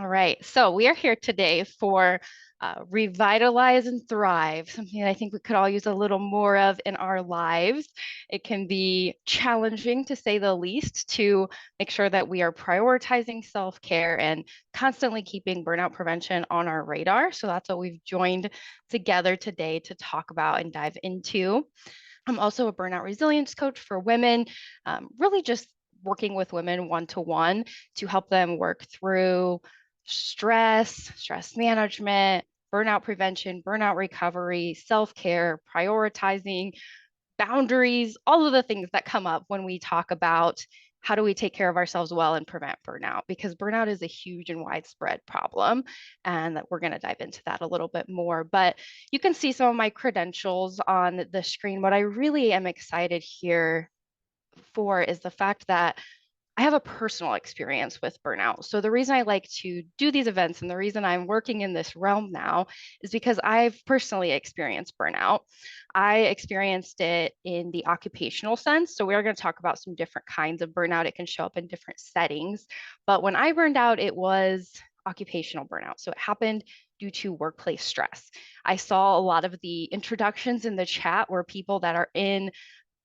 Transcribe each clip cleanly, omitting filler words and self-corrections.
right, so we are here today for Revitalize and Thrive, something that I think we could all use a little more of in our lives. It can be challenging, to say the least, to make sure that we are prioritizing self-care and constantly keeping burnout prevention on our radar. So that's what we've joined together today to talk about and dive into. I'm also a burnout resilience coach for women, really just working with women one-to-one to help them work through stress management, burnout prevention, burnout recovery, self-care, prioritizing, boundaries, all of the things that come up when we talk about how do we take care of ourselves well and prevent burnout, because burnout is a huge and widespread problem, and that we're going to dive into that a little bit more. But you can see some of my credentials on the screen. What I really am excited here for is the fact that I have a personal experience with burnout. So the reason I like to do these events and the reason I'm working in this realm now is because I've personally experienced burnout. I experienced it in the occupational sense. So we are going to talk about some different kinds of burnout. It can show up in different settings. But when I burned out, it was occupational burnout. So it happened due to workplace stress. I saw a lot of the introductions in the chat were people that are in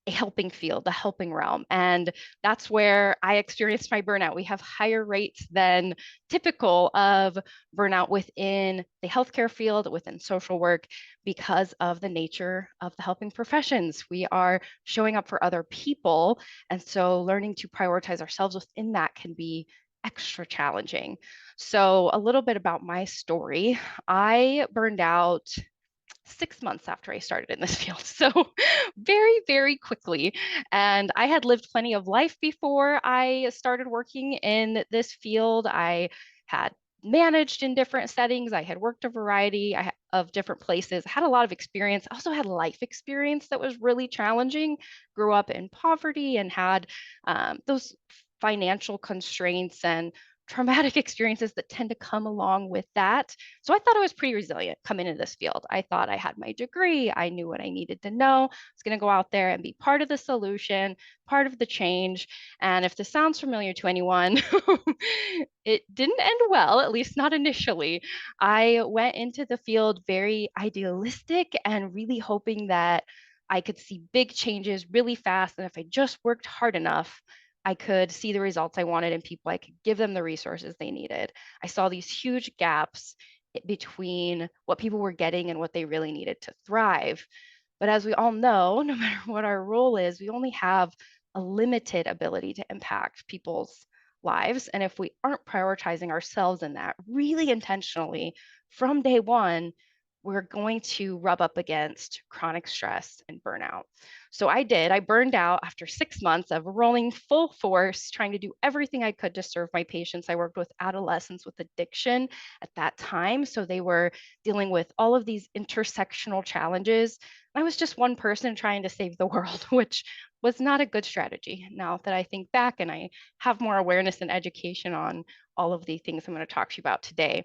a helping field, the helping realm. And that's where I experienced my burnout. We have higher rates than typical of burnout within the healthcare field, within social work, because of the nature of the helping professions. We are showing up for other people. And so learning to prioritize ourselves within that can be extra challenging. So a little bit about my story. I burned out 6 months after I started in this field. So very quickly. And I had lived plenty of life before I started working in this field. I had managed in different settings. I had worked a variety of different places, had a lot of experience. I also had life experience that was really challenging. Grew up in poverty and had those financial constraints and traumatic experiences that tend to come along with that. So I thought I was pretty resilient coming into this field. I thought I had my degree. I knew what I needed to know. I was going to go out there and be part of the solution, part of the change. And if this sounds familiar to anyone, it didn't end well, at least not initially. I went into the field very idealistic and really hoping that I could see big changes really fast. And if I just worked hard enough, I could see the results I wanted in people. I could give them the resources they needed. I saw these huge gaps between what people were getting and what they really needed to thrive. But as we all know, no matter what our role is, we only have a limited ability to impact people's lives. And if we aren't prioritizing ourselves in that really intentionally from day one, we're going to rub up against chronic stress and burnout. So I did. I burned out after 6 months of rolling full force, trying to do everything I could to serve my patients. I worked with adolescents with addiction at that time. So they were dealing with all of these intersectional challenges. I was just one person trying to save the world, which was not a good strategy. Now that I think back and I have more awareness and education on all of the things I'm going to talk to you about today.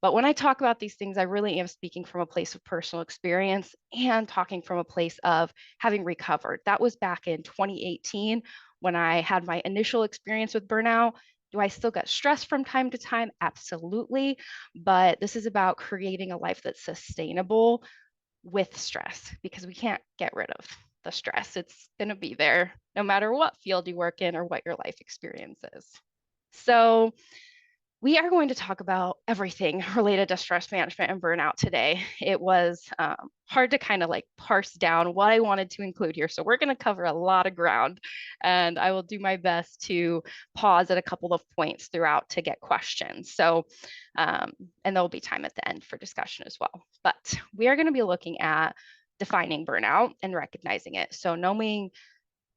But when I talk about these things, I really am speaking from a place of personal experience and talking from a place of having recovered. That was back in 2018 when I had my initial experience with burnout. Do I still get stressed from time to time? Absolutely. But this is about creating a life that's sustainable with stress, because we can't get rid of the stress. It's going to be there no matter what field you work in or what your life experience is. So we are going to talk about everything related to stress management and burnout today. It was hard to kind of like parse down what I wanted to include here. So we're going to cover a lot of ground, and I will do my best to pause at a couple of points throughout to get questions. So, and there'll be time at the end for discussion as well. But we are going to be looking at defining burnout and recognizing it. So knowing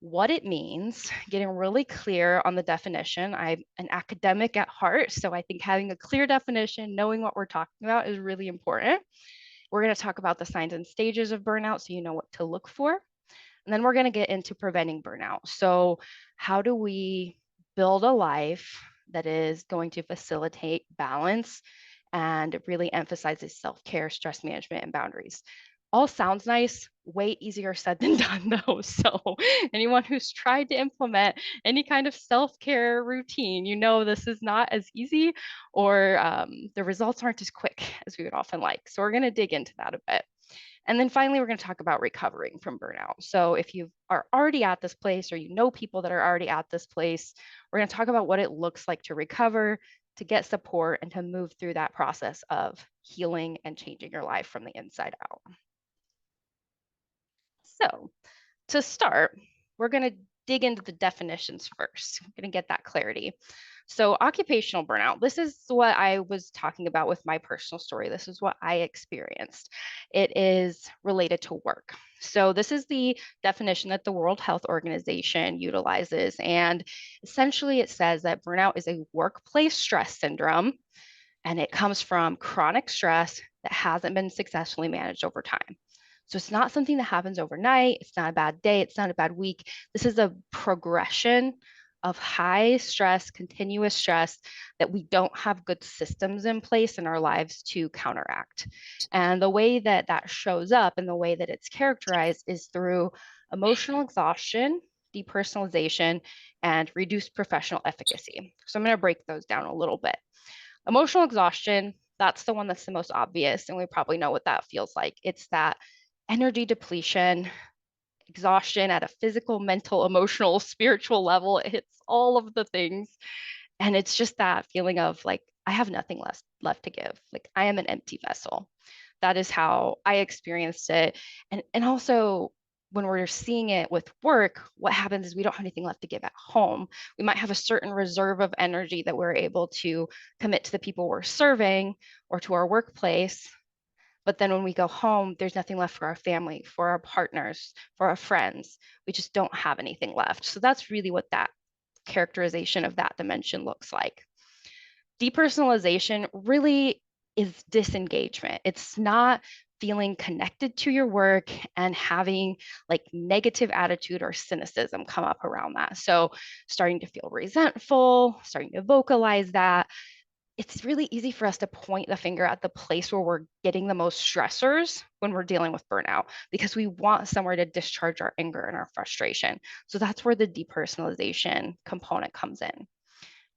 what it means, getting really clear on the definition. I'm an academic at heart, so I think having a clear definition, knowing what we're talking about is really important. We're going to talk about the signs and stages of burnout so you know what to look for. And then we're going to get into preventing burnout. So how do we build a life that is going to facilitate balance and really emphasizes self-care, stress management, and boundaries? All sounds nice, way easier said than done though. So anyone who's tried to implement any kind of self-care routine, this is not as easy, or the results aren't as quick as we would often like. So we're going to dig into that a bit. And then finally, we're going to talk about recovering from burnout. So if you are already at this place, or people that are already at this place, we're going to talk about what it looks like to recover, to get support, and to move through that process of healing and changing your life from the inside out. So to start, we're going to dig into the definitions first. I'm going to get that clarity. So occupational burnout, this is what I was talking about with my personal story. This is what I experienced. It is related to work. So this is the definition that the World Health Organization utilizes. And essentially it says that burnout is a workplace stress syndrome, and it comes from chronic stress that hasn't been successfully managed over time. So it's not something that happens overnight. It's not a bad day. It's not a bad week. This is a progression of high stress, continuous stress that we don't have good systems in place in our lives to counteract. And the way that that shows up and the way that it's characterized is through emotional exhaustion, depersonalization, and reduced professional efficacy. So I'm going to break those down a little bit. Emotional exhaustion, that's the one that's the most obvious, and we probably know what that feels like. It's that energy depletion, exhaustion at a physical, mental, emotional, spiritual level. It hits all of the things. And it's just that feeling of like, I have nothing left to give. Like, I am an empty vessel. That is how I experienced it. And also, when we're seeing it with work, what happens is we don't have anything left to give at home. We might have a certain reserve of energy that we're able to commit to the people we're serving or to our workplace. But then when we go home, there's nothing left for our family, for our partners, for our friends. We just don't have anything left. So that's really what that characterization of that dimension looks like. Depersonalization really is disengagement. It's not feeling connected to your work and having like negative attitude or cynicism come up around that. So starting to feel resentful, starting to vocalize that. It's really easy for us to point the finger at the place where we're getting the most stressors when we're dealing with burnout, because we want somewhere to discharge our anger and our frustration. So that's where the depersonalization component comes in.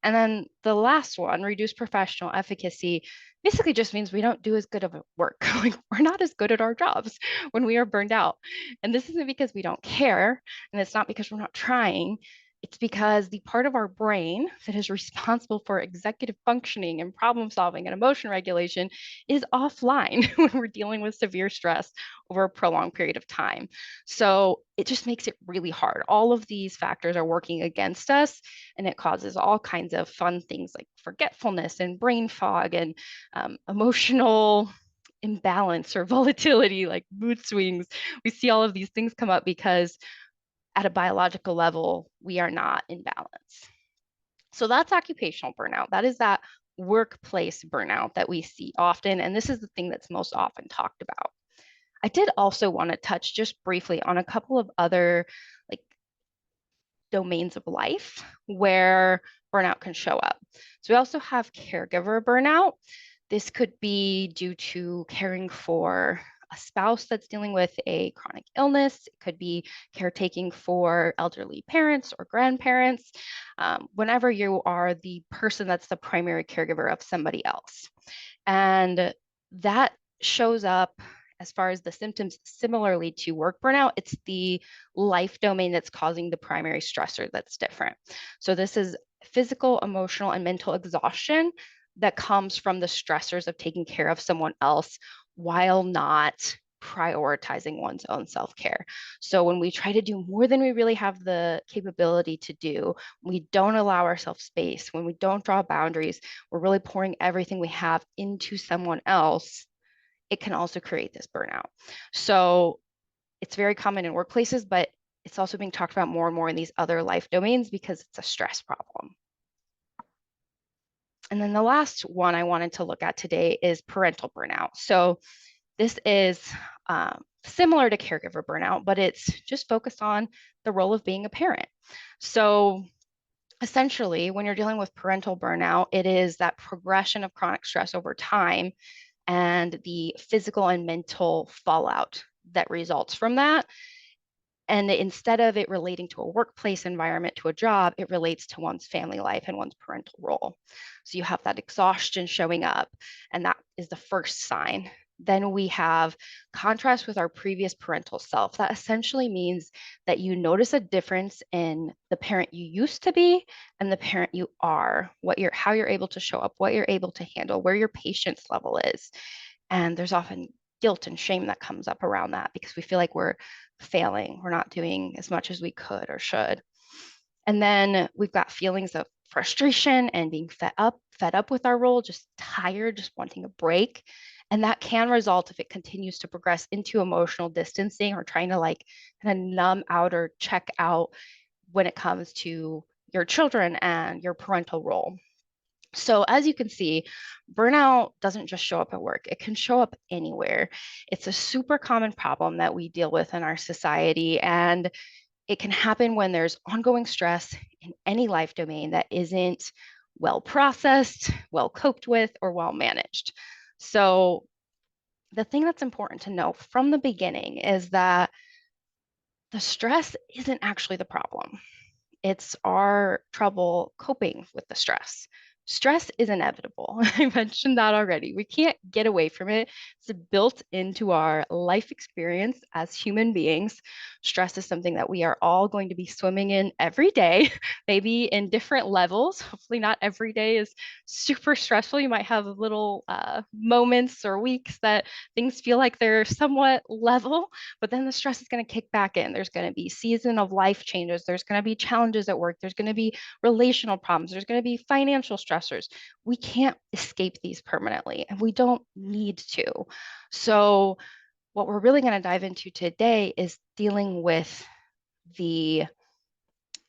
And then the last one, reduce professional efficacy, basically just means we don't do as good of work. Like, we're not as good at our jobs when we are burned out. And this isn't because we don't care, and it's not because we're not trying. It's because the part of our brain that is responsible for executive functioning and problem solving and emotion regulation is offline when we're dealing with severe stress over a prolonged period of time. So it just makes it really hard. All of these factors are working against us, and it causes all kinds of fun things like forgetfulness and brain fog and emotional imbalance or volatility, like mood swings. We see all of these things come up because at a biological level, we are not in balance. So that's occupational burnout. That is that workplace burnout that we see often. And this is the thing that's most often talked about. I did also want to touch just briefly on a couple of other like domains of life where burnout can show up. So we also have caregiver burnout. This could be due to caring for a spouse that's dealing with a chronic illness. It could be caretaking for elderly parents or grandparents, whenever you are the person that's the primary caregiver of somebody else. And that shows up as far as the symptoms similarly to work burnout. It's the life domain that's causing the primary stressor that's different. So this is physical, emotional, and mental exhaustion that comes from the stressors of taking care of someone else while not prioritizing one's own self-care. So when we try to do more than we really have the capability to do, we don't allow ourselves space, when we don't draw boundaries, we're really pouring everything we have into someone else, it can also create this burnout. So it's very common in workplaces, but it's also being talked about more and more in these other life domains because it's a stress problem. And then the last one I wanted to look at today is parental burnout. So this is similar to caregiver burnout, but it's just focused on the role of being a parent. So essentially, when you're dealing with parental burnout, it is that progression of chronic stress over time and the physical and mental fallout that results from that. And instead of it relating to a workplace environment, to a job, it relates to one's family life and one's parental role. So you have that exhaustion showing up, and that is the first sign. Then we have contrast with our previous parental self. That essentially means that you notice a difference in the parent you used to be and the parent you are, how you're able to show up, what you're able to handle, where your patience level is. And there's often guilt and shame that comes up around that because we feel like we're failing, we're not doing as much as we could or should. And then we've got feelings of frustration and being fed up with our role, just tired, just wanting a break. And that can result, if it continues to progress, into emotional distancing or trying to like kind of numb out or check out when it comes to your children and your parental role. So, as you can see, burnout doesn't just show up at work, it can show up anywhere. It's a super common problem that we deal with in our society, and it can happen when there's ongoing stress in any life domain that isn't well processed, well coped with, or well managed. So, the thing that's important to know from the beginning is that the stress isn't actually the problem. It's our trouble coping with the stress. Stress is inevitable. I mentioned that already. We can't get away from it. It's built into our life experience as human beings. Stress is something that we are all going to be swimming in every day, maybe in different levels. Hopefully, not every day is super stressful. You might have little moments or weeks that things feel like they're somewhat level, but then the stress is going to kick back in. There's going to be season of life changes. There's going to be challenges at work. There's going to be relational problems. There's going to be financial stressors. We can't escape these permanently, and we don't need to. So, what we're really going to dive into today is dealing with the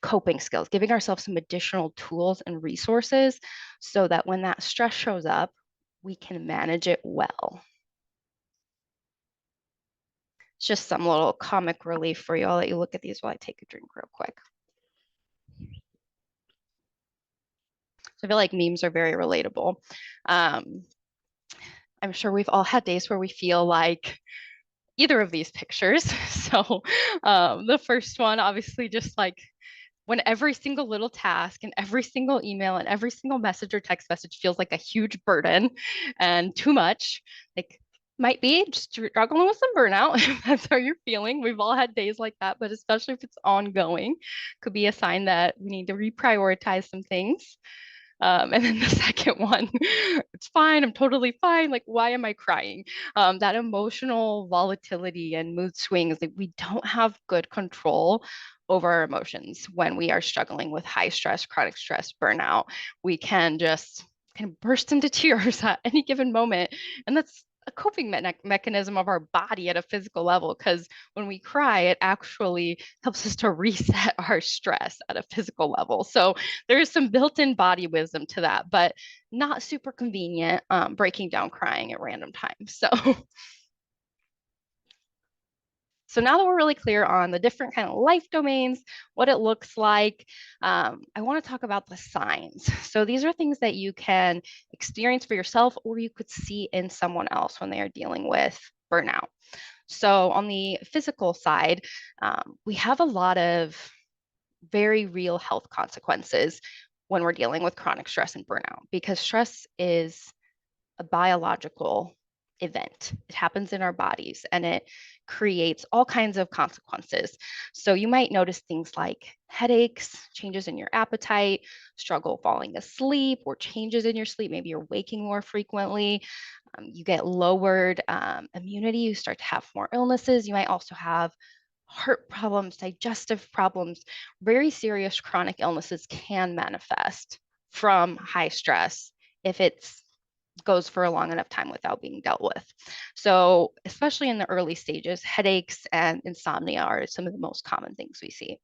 coping skills, giving ourselves some additional tools and resources so that when that stress shows up, we can manage it well. It's just some little comic relief for you. I'll let you look at these while I take a drink real quick. So I feel like memes are very relatable. Um, I'm sure we've all had days where we feel like either of these pictures. So the first one, obviously, just like when every single little task and every single email and every single message or text message feels like a huge burden and too much, like might be just struggling with some burnout. If that's how you're feeling. We've all had days like that, but especially if it's ongoing, could be a sign that we need to reprioritize some things. And then the second one, it's fine. I'm totally fine. Like, why am I crying? That emotional volatility and mood swings, like we don't have good control over our emotions when we are struggling with high stress, chronic stress, burnout. We can just kind of burst into tears at any given moment. And that's a coping mechanism of our body at a physical level, because when we cry, it actually helps us to reset our stress at a physical level. So there's some built-in body wisdom to that, but not super convenient, breaking down crying at random times. So now that we're really clear on the different kind of life domains, what it looks like, I want to talk about the signs. So these are things that you can experience for yourself or you could see in someone else when they are dealing with burnout. So on the physical side, we have a lot of very real health consequences when we're dealing with chronic stress and burnout, because stress is a biological event. It happens in our bodies and it creates all kinds of consequences. So you might notice things like headaches, changes in your appetite, struggle falling asleep, or changes in your sleep. Maybe you're waking more frequently. You get lowered immunity. You start to have more illnesses. You might also have heart problems, digestive problems. Very serious chronic illnesses can manifest from high stress if it's goes for a long enough time without being dealt with. So, especially in the early stages, headaches and insomnia are some of the most common things we see.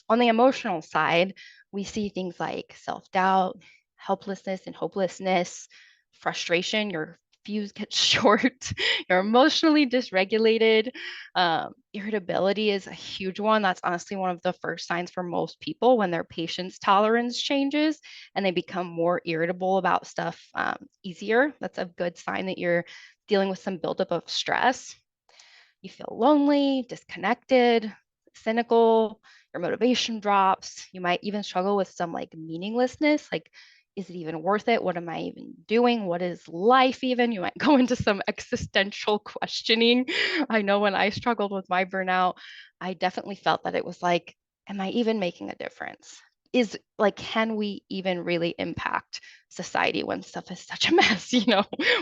On the emotional side, we see things like self doubt, helplessness and hopelessness, frustration. You're fuse gets short, you're emotionally dysregulated. Irritability is a huge one. That's honestly one of the first signs for most people when their patience tolerance changes and they become more irritable about stuff easier. That's a good sign that you're dealing with some buildup of stress. You feel lonely, disconnected, cynical, your motivation drops. You might even struggle with some like meaninglessness, like, is it even worth it? What am I even doing? What is life even? You might go into some existential questioning. I know when I struggled with my burnout, I definitely felt that it was like, am I even making a difference? Is like, can we even really impact society when stuff is such a mess?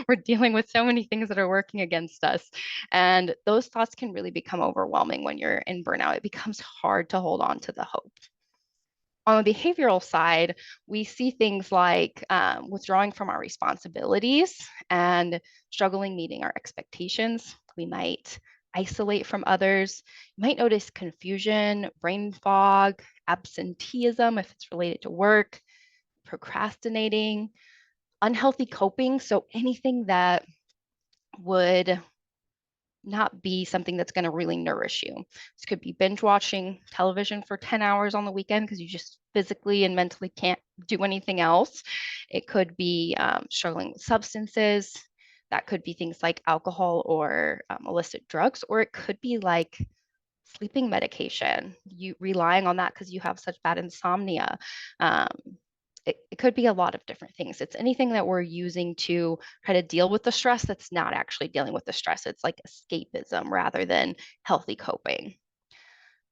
We're dealing with so many things that are working against us. And those thoughts can really become overwhelming when you're in burnout. It becomes hard to hold on to the hope. On the behavioral side, we see things like withdrawing from our responsibilities and struggling meeting our expectations. We might isolate from others. You might notice confusion, brain fog, absenteeism if it's related to work, procrastinating, unhealthy coping. So anything that would not be something that's going to really nourish you. This could be binge watching television for 10 hours on the weekend because you just physically and mentally can't do anything else. It could be struggling with substances. That could be things like alcohol or illicit drugs, or it could be like sleeping medication, you relying on that because you have such bad insomnia. Um, it could be a lot of different things. It's anything that we're using to try to deal with the stress that's not actually dealing with the stress. It's like escapism rather than healthy coping.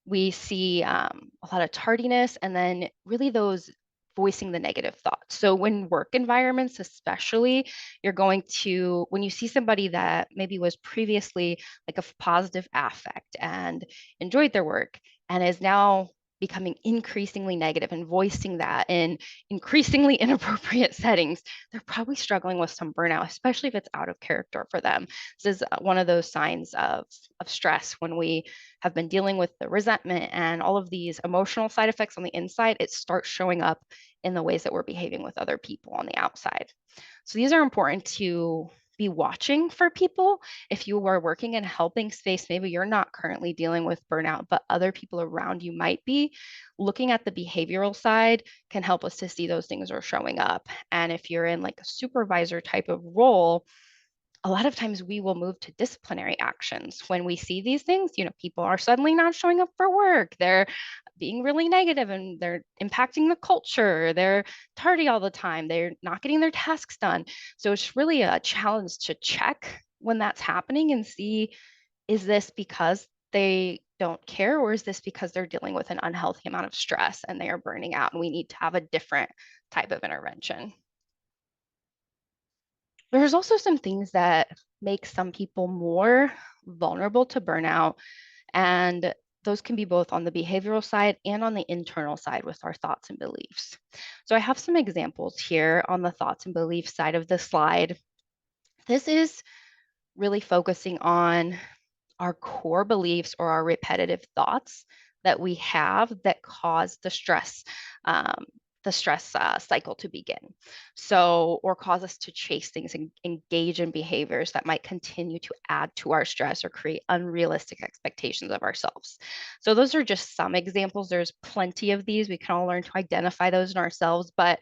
We see a lot of tardiness and then really those voicing the negative thoughts. So when work environments, especially, you're going to, when you see somebody that maybe was previously like a positive affect and enjoyed their work and is now becoming increasingly negative and voicing that in increasingly inappropriate settings, they're probably struggling with some burnout, especially if it's out of character for them. This is one of those signs of stress when we have been dealing with the resentment and all of these emotional side effects on the inside, it starts showing up in the ways that we're behaving with other people on the outside. So these are important to be watching for people. If you are working in a helping space, maybe you're not currently dealing with burnout, but other people around you might be. Looking at the behavioral side can help us to see those things are showing up. And if you're in like a supervisor type of role, a lot of times we will move to disciplinary actions when we see these things. People are suddenly not showing up for work. They're being really negative and they're impacting the culture. They're tardy all the time. They're not getting their tasks done. So it's really a challenge to check when that's happening and see, is this because they don't care, or is this because they're dealing with an unhealthy amount of stress and they are burning out and we need to have a different type of intervention? There's also some things that make some people more vulnerable to burnout, and those can be both on the behavioral side and on the internal side with our thoughts and beliefs. So I have some examples here on the thoughts and beliefs side of the slide. This is really focusing on our core beliefs or our repetitive thoughts that we have that cause um, the stress cycle to begin. So, or cause us to chase things and engage in behaviors that might continue to add to our stress or create unrealistic expectations of ourselves. So, those are just some examples. There's plenty of these. We can all learn to identify those in ourselves, but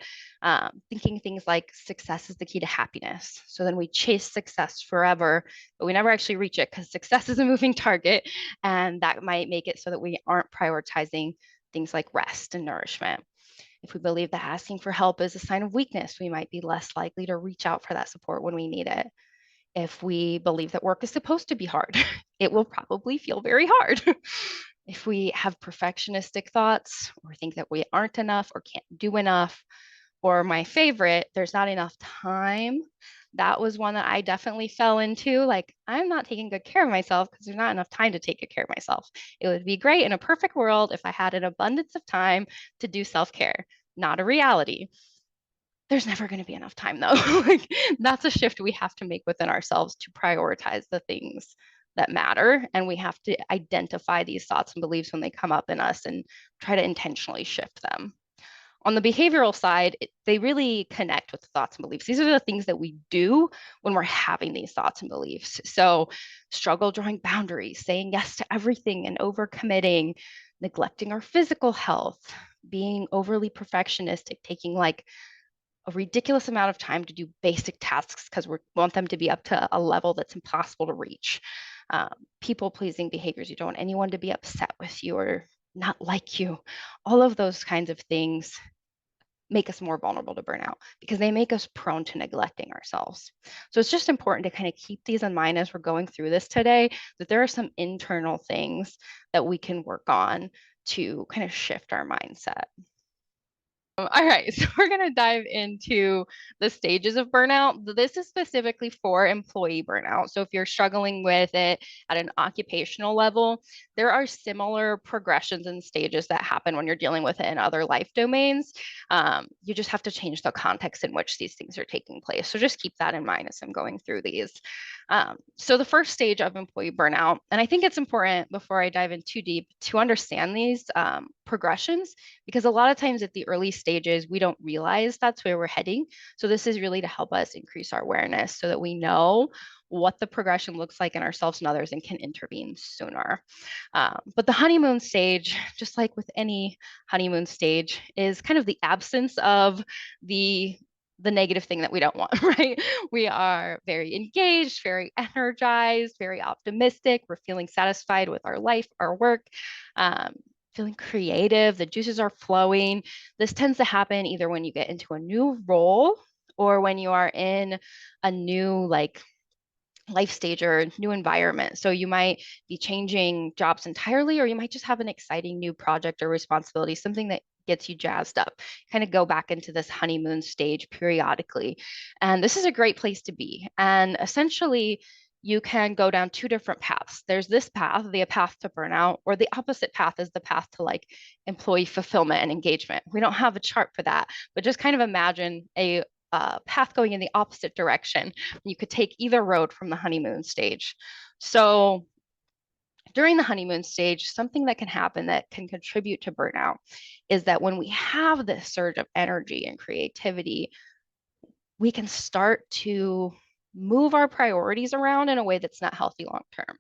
thinking things like success is the key to happiness. So then we chase success forever, but we never actually reach it because success is a moving target. And that might make it so that we aren't prioritizing things like rest and nourishment. If we believe that asking for help is a sign of weakness, we might be less likely to reach out for that support when we need it. If we believe that work is supposed to be hard, it will probably feel very hard. If we have perfectionistic thoughts or think that we aren't enough or can't do enough, or my favorite, there's not enough time. That was one that I definitely fell into. Like, I'm not taking good care of myself because there's not enough time to take good care of myself. It would be great in a perfect world if I had an abundance of time to do self care. Not a reality. There's never going to be enough time, though. Like, that's a shift we have to make within ourselves to prioritize the things that matter. And we have to identify these thoughts and beliefs when they come up in us and try to intentionally shift them. On the behavioral side, they really connect with the thoughts and beliefs. These are the things that we do when we're having these thoughts and beliefs. So, struggle drawing boundaries, saying yes to everything and overcommitting, neglecting our physical health, being overly perfectionistic, taking like a ridiculous amount of time to do basic tasks because we want them to be up to a level that's impossible to reach. Um, People pleasing behaviors. You don't want anyone to be upset with you or not like you. All of those kinds of things make us more vulnerable to burnout because they make us prone to neglecting ourselves. So it's just important to kind of keep these in mind as we're going through this today, that there are some internal things that we can work on to kind of shift our mindset. All right, so we're going to dive into the stages of burnout. This is specifically for employee burnout. So if you're struggling with it at an occupational level, there are similar progressions and stages that happen when you're dealing with it in other life domains. You just have to change the context in which these things are taking place. So just keep that in mind as I'm going through these. So the first stage of employee burnout, and I think it's important before I dive in too deep to understand these progressions, because a lot of times at the early stages, we don't realize that's where we're heading. So this is really to help us increase our awareness so that we know what the progression looks like in ourselves and others and can intervene sooner. But the honeymoon stage, just like with any honeymoon stage, is kind of the absence of the negative thing that we don't want, right? We are very engaged, very energized, very optimistic. We're feeling satisfied with our life, our work, feeling creative. The juices are flowing. This tends to happen either when you get into a new role or when you are in a new life stage or new environment. So you might be changing jobs entirely, or you might just have an exciting new project or responsibility, something that gets you jazzed up. Kind of go back into this honeymoon stage periodically. And this is a great place to be. And essentially, you can go down two different paths. There's this path, the path to burnout, or the opposite path is the path to like employee fulfillment and engagement. We don't have a chart for that, but just kind of imagine a path going in the opposite direction. You could take either road from the honeymoon stage. So during the honeymoon stage, something that can happen that can contribute to burnout is that when we have this surge of energy and creativity, we can start to move our priorities around in a way that's not healthy long term.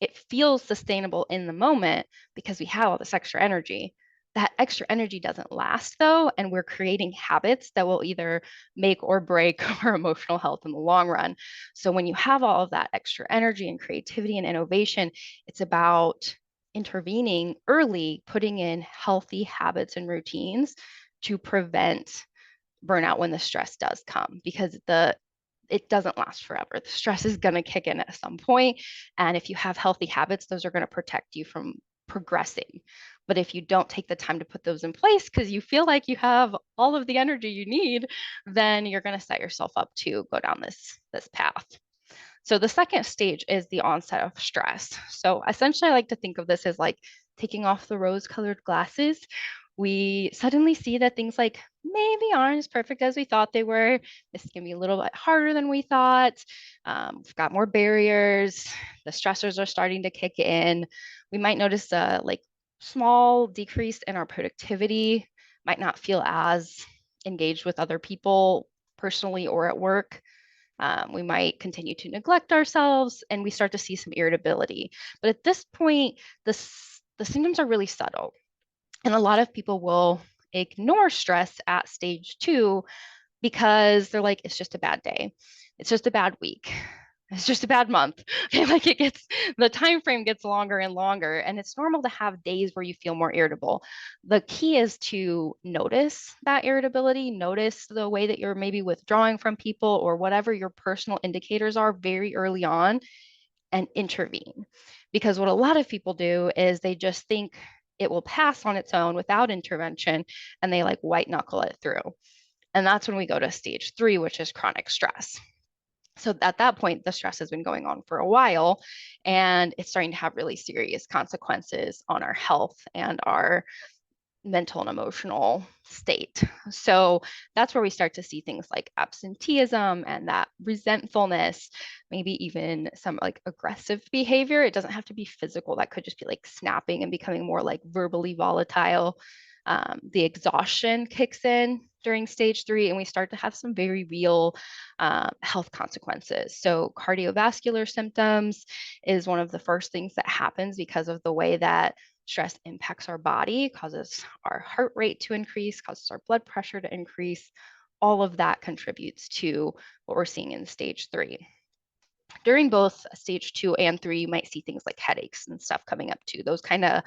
It feels sustainable in the moment because we have all this extra energy. That extra energy doesn't last though, and we're creating habits that will either make or break our emotional health in the long run. So when you have all of that extra energy and creativity and innovation, it's about intervening early, putting in healthy habits and routines to prevent burnout when the stress does come, because it doesn't last forever. The stress is going to kick in at some point, and if you have healthy habits, those are going to protect you from progressing. But if you don't take the time to put those in place because you feel like you have all of the energy you need, then you're going to set yourself up to go down this path. So the second stage is the onset of stress. So essentially, I like to think of this as like taking off the rose-colored glasses. We suddenly see that things like maybe aren't as perfect as we thought they were. This can be a little bit harder than we thought. We've got more barriers. The stressors are starting to kick in. We might notice a like small decrease in our productivity. Might not feel as engaged with other people personally or at work. We might continue to neglect ourselves and we start to see some irritability. But at this point, the symptoms are really subtle. And a lot of people will ignore stress at stage 2 because they're like, it's just a bad day. It's just a bad week. It's just a bad month. Okay, like the time frame gets longer and longer, and it's normal to have days where you feel more irritable. The key is to notice that irritability, notice the way that you're maybe withdrawing from people or whatever your personal indicators are very early on, and intervene. Because what a lot of people do is they just think it will pass on its own without intervention, and they like white knuckle it through. And that's when we go to stage 3, which is chronic stress. So at that point, the stress has been going on for a while, and it's starting to have really serious consequences on our health and our mental and emotional state. So that's where we start to see things like absenteeism and that resentfulness, maybe even some like aggressive behavior. It doesn't have to be physical. That could just be like snapping and becoming more like verbally volatile. The exhaustion kicks in during stage 3, and we start to have some very real health consequences. So cardiovascular symptoms is one of the first things that happens because of the way that stress impacts our body, causes our heart rate to increase, causes our blood pressure to increase. All of that contributes to what we're seeing in stage 3. During both stage 2 and 3, you might see things like headaches and stuff coming up too. Those kind of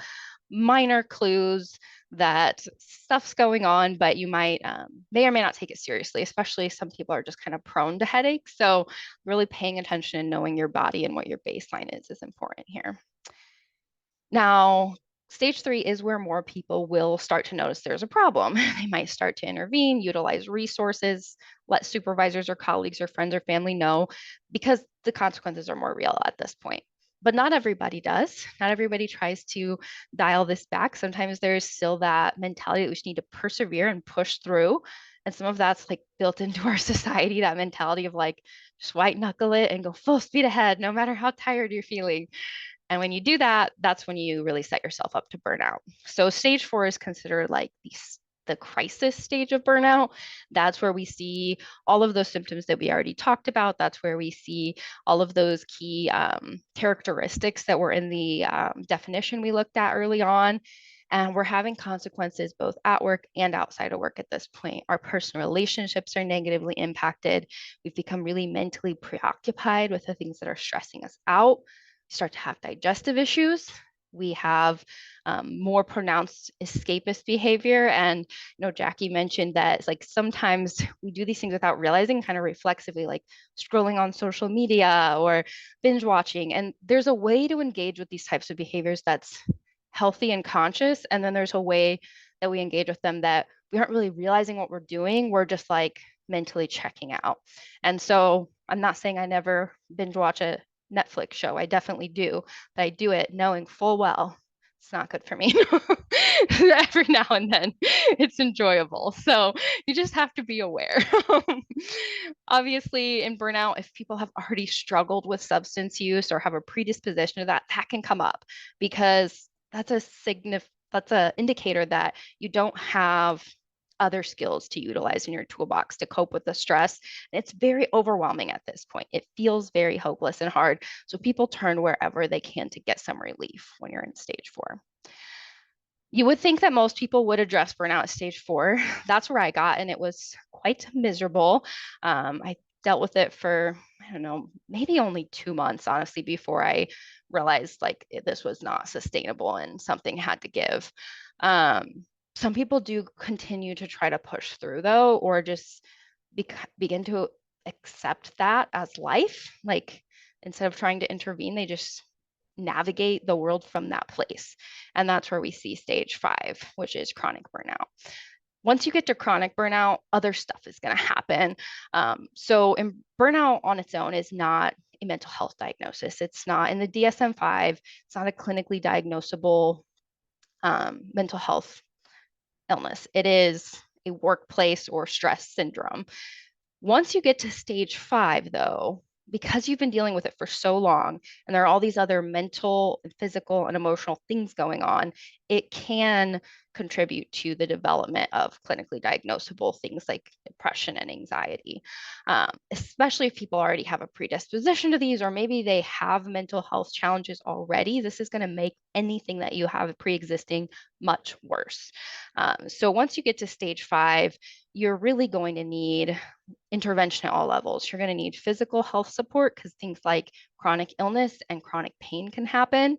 minor clues that stuff's going on, but you might may or may not take it seriously, especially some people are just kind of prone to headaches. So really paying attention and knowing your body and what your baseline is important here. Now, stage 3 is where more people will start to notice there's a problem. They might start to intervene, utilize resources, let supervisors or colleagues or friends or family know, because the consequences are more real at this point. But not everybody does. Not everybody tries to dial this back. Sometimes there's still that mentality that we just need to persevere and push through. And some of that's like built into our society, that mentality of like, just white knuckle it and go full speed ahead, no matter how tired you're feeling. And when you do that, that's when you really set yourself up to burnout. So stage 4 is considered like the crisis stage of burnout. That's where we see all of those symptoms that we already talked about. That's where we see all of those key characteristics that were in the definition we looked at early on. And we're having consequences both at work and outside of work at this point. Our personal relationships are negatively impacted. We've become really mentally preoccupied with the things that are stressing us out. Start to have digestive issues. We have more pronounced escapist behavior. And, Jackie mentioned that it's like sometimes we do these things without realizing, kind of reflexively, like scrolling on social media or binge watching. And there's a way to engage with these types of behaviors that's healthy and conscious. And then there's a way that we engage with them that we aren't really realizing what we're doing. We're just like mentally checking out. And so I'm not saying I never binge watch a Netflix show. I definitely do, but I do it knowing full well it's not good for me. Every now and then it's enjoyable. So you just have to be aware. Obviously, in burnout, if people have already struggled with substance use or have a predisposition to that, that can come up because that's an indicator that you don't have other skills to utilize in your toolbox to cope with the stress. And it's very overwhelming at this point. It feels very hopeless and hard. So people turn wherever they can to get some relief when you're in stage 4. You would think that most people would address burnout at stage 4. That's where I got, and it was quite miserable. I dealt with it for, I don't know, maybe only 2 months, honestly, before I realized like this was not sustainable and something had to give. Some people do continue to try to push through though, or just begin to accept that as life. Like instead of trying to intervene, they just navigate the world from that place. And that's where we see stage 5, which is chronic burnout. Once you get to chronic burnout, other stuff is going to happen. So in burnout on its own is not a mental health diagnosis. It's not in the DSM-5. It's not a clinically diagnosable mental health illness. It is a workplace or stress syndrome. Once you get to stage 5, though, because you've been dealing with it for so long, and there are all these other mental and physical and emotional things going on, it can contribute to the development of clinically diagnosable things like depression and anxiety, especially if people already have a predisposition to these, or maybe they have mental health challenges already. This is going to make anything that you have pre-existing much worse. So once you get to stage 5, you're really going to need intervention at all levels. You're going to need physical health support because things like chronic illness and chronic pain can happen.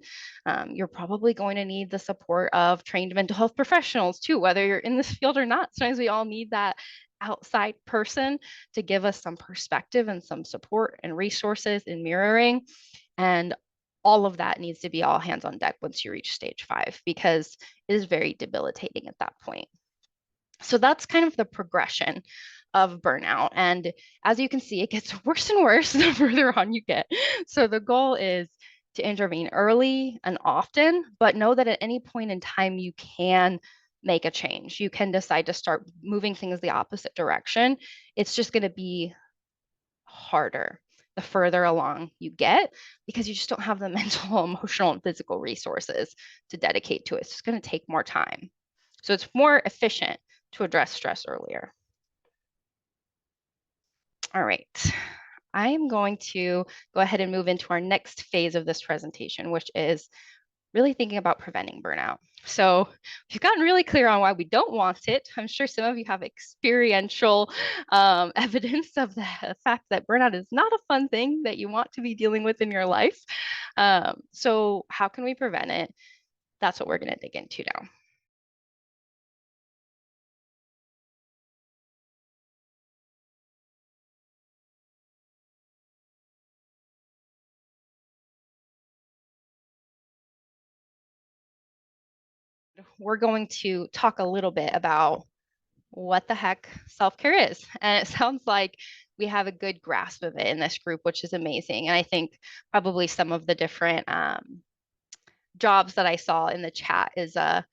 You're probably going to need the support of trained mental health professionals too, whether you're in this field or not. Sometimes we all need that outside person to give us some perspective and some support and resources and mirroring. And all of that needs to be all hands on deck once you reach stage 5 because it is very debilitating at that point. So that's kind of the progression of burnout. And as you can see, it gets worse and worse the further on you get. So the goal is to intervene early and often, but know that at any point in time, you can make a change. You can decide to start moving things the opposite direction. It's just going to be harder the further along you get because you just don't have the mental, emotional, and physical resources to dedicate to it. It's just going to take more time. So it's more efficient to address stress earlier. All right. I am going to go ahead and move into our next phase of this presentation, which is really thinking about preventing burnout. So we've gotten really clear on why we don't want it. I'm sure some of you have experiential evidence of the fact that burnout is not a fun thing that you want to be dealing with in your life. So how can we prevent it? That's what we're going to dig into now. We're going to talk a little bit about what the heck self-care is. And it sounds like we have a good grasp of it in this group, which is amazing. And I think probably some of the different jobs that I saw in the chat is a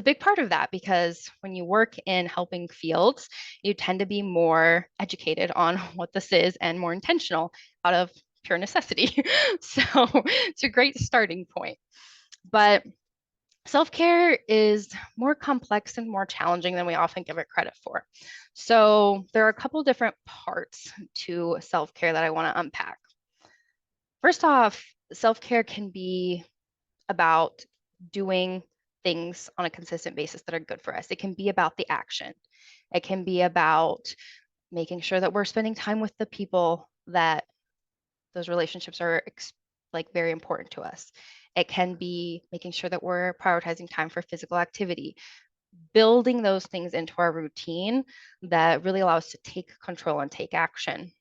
big part of that, because when you work in helping fields, you tend to be more educated on what this is and more intentional out of pure necessity. So it's a great starting point. But self-care is more complex and more challenging than we often give it credit for. So there are a couple different parts to self-care that I want to unpack. First off, self-care can be about doing things on a consistent basis that are good for us. It can be about the action. It can be about making sure that we're spending time with the people that those relationships are like very important to us. It can be making sure that we're prioritizing time for physical activity, building those things into our routine that really allow us to take control and take action.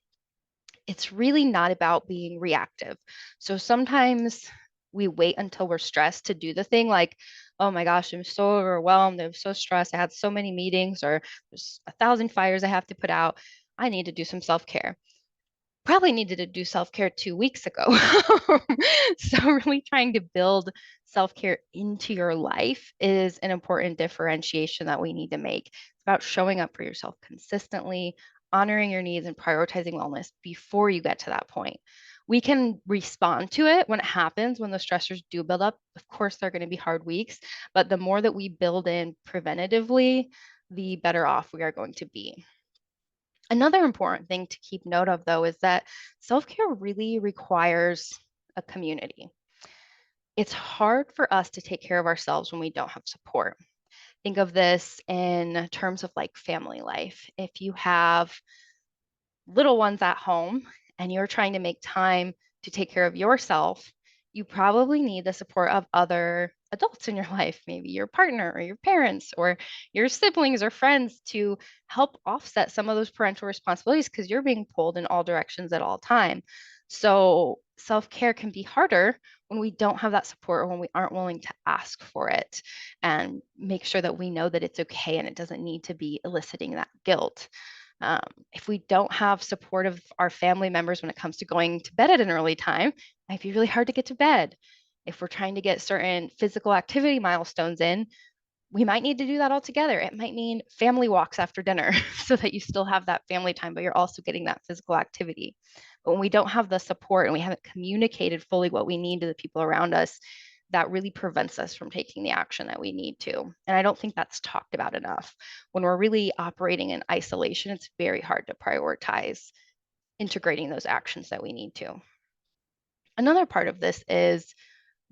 It's really not about being reactive. So sometimes we wait until we're stressed to do the thing, like, oh my gosh, I'm so overwhelmed, I'm so stressed, I had so many meetings, or there's 1,000 fires I have to put out. I need to do some self-care. Probably needed to do self-care 2 weeks ago. So really trying to build self-care into your life is an important differentiation that we need to make. It's about showing up for yourself consistently, honoring your needs, and prioritizing wellness before you get to that point. We can respond to it when it happens, when the stressors do build up. Of course, they're going to be hard weeks, but the more that we build in preventatively, the better off we are going to be. Another important thing to keep note of, though, is that self-care really requires a community. It's hard for us to take care of ourselves when we don't have support. Think of this in terms of like family life. If you have little ones at home and you're trying to make time to take care of yourself, you probably need the support of other adults in your life, maybe your partner or your parents or your siblings or friends, to help offset some of those parental responsibilities, because you're being pulled in all directions at all time. So self-care can be harder when we don't have that support or when we aren't willing to ask for it and make sure that we know that it's okay and it doesn't need to be eliciting that guilt. Um, if we don't have support of our family members when it comes to going to bed at an early time, it might be really hard to get to bed. If we're trying to get certain physical activity milestones in, we might need to do that all together. It might mean family walks after dinner so that you still have that family time, but you're also getting that physical activity. But when we don't have the support and we haven't communicated fully what we need to the people around us, that really prevents us from taking the action that we need to. And I don't think that's talked about enough. When we're really operating in isolation, it's very hard to prioritize integrating those actions that we need to. Another part of this is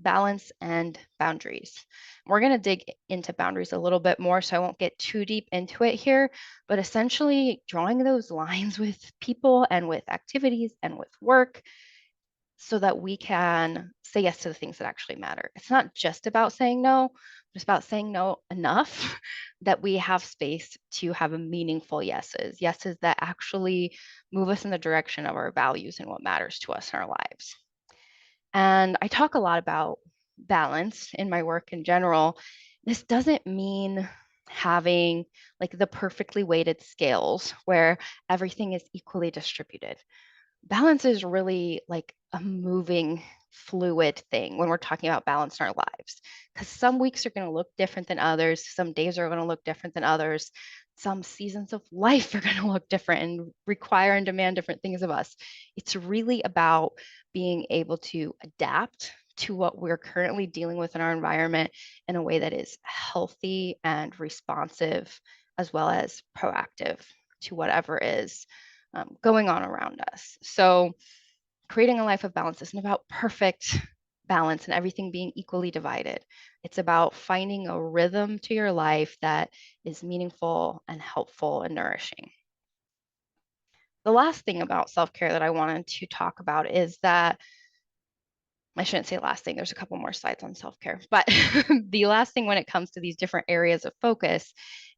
balance and boundaries. We're going to dig into boundaries a little bit more, so I won't get too deep into it here, but essentially drawing those lines with people and with activities and with work so that we can say yes to the things that actually matter. It's not just about saying no, it's about saying no enough that we have space to have a meaningful yeses, yeses that actually move us in the direction of our values and what matters to us in our lives. And I talk a lot about balance in my work in general. This doesn't mean having like the perfectly weighted scales where everything is equally distributed. Balance is really like a moving, fluid thing when we're talking about balance in our lives, because some weeks are going to look different than others. Some days are going to look different than others. Some seasons of life are going to look different and require and demand different things of us. It's really about being able to adapt to what we're currently dealing with in our environment in a way that is healthy and responsive, as well as proactive to whatever is going on around us. So, creating a life of balance isn't about perfect balance and everything being equally divided. It's about finding a rhythm to your life that is meaningful and helpful and nourishing. The last thing about self care that I wanted to talk about is that I shouldn't say last thing, there's a couple more slides on self care. But the last thing when it comes to these different areas of focus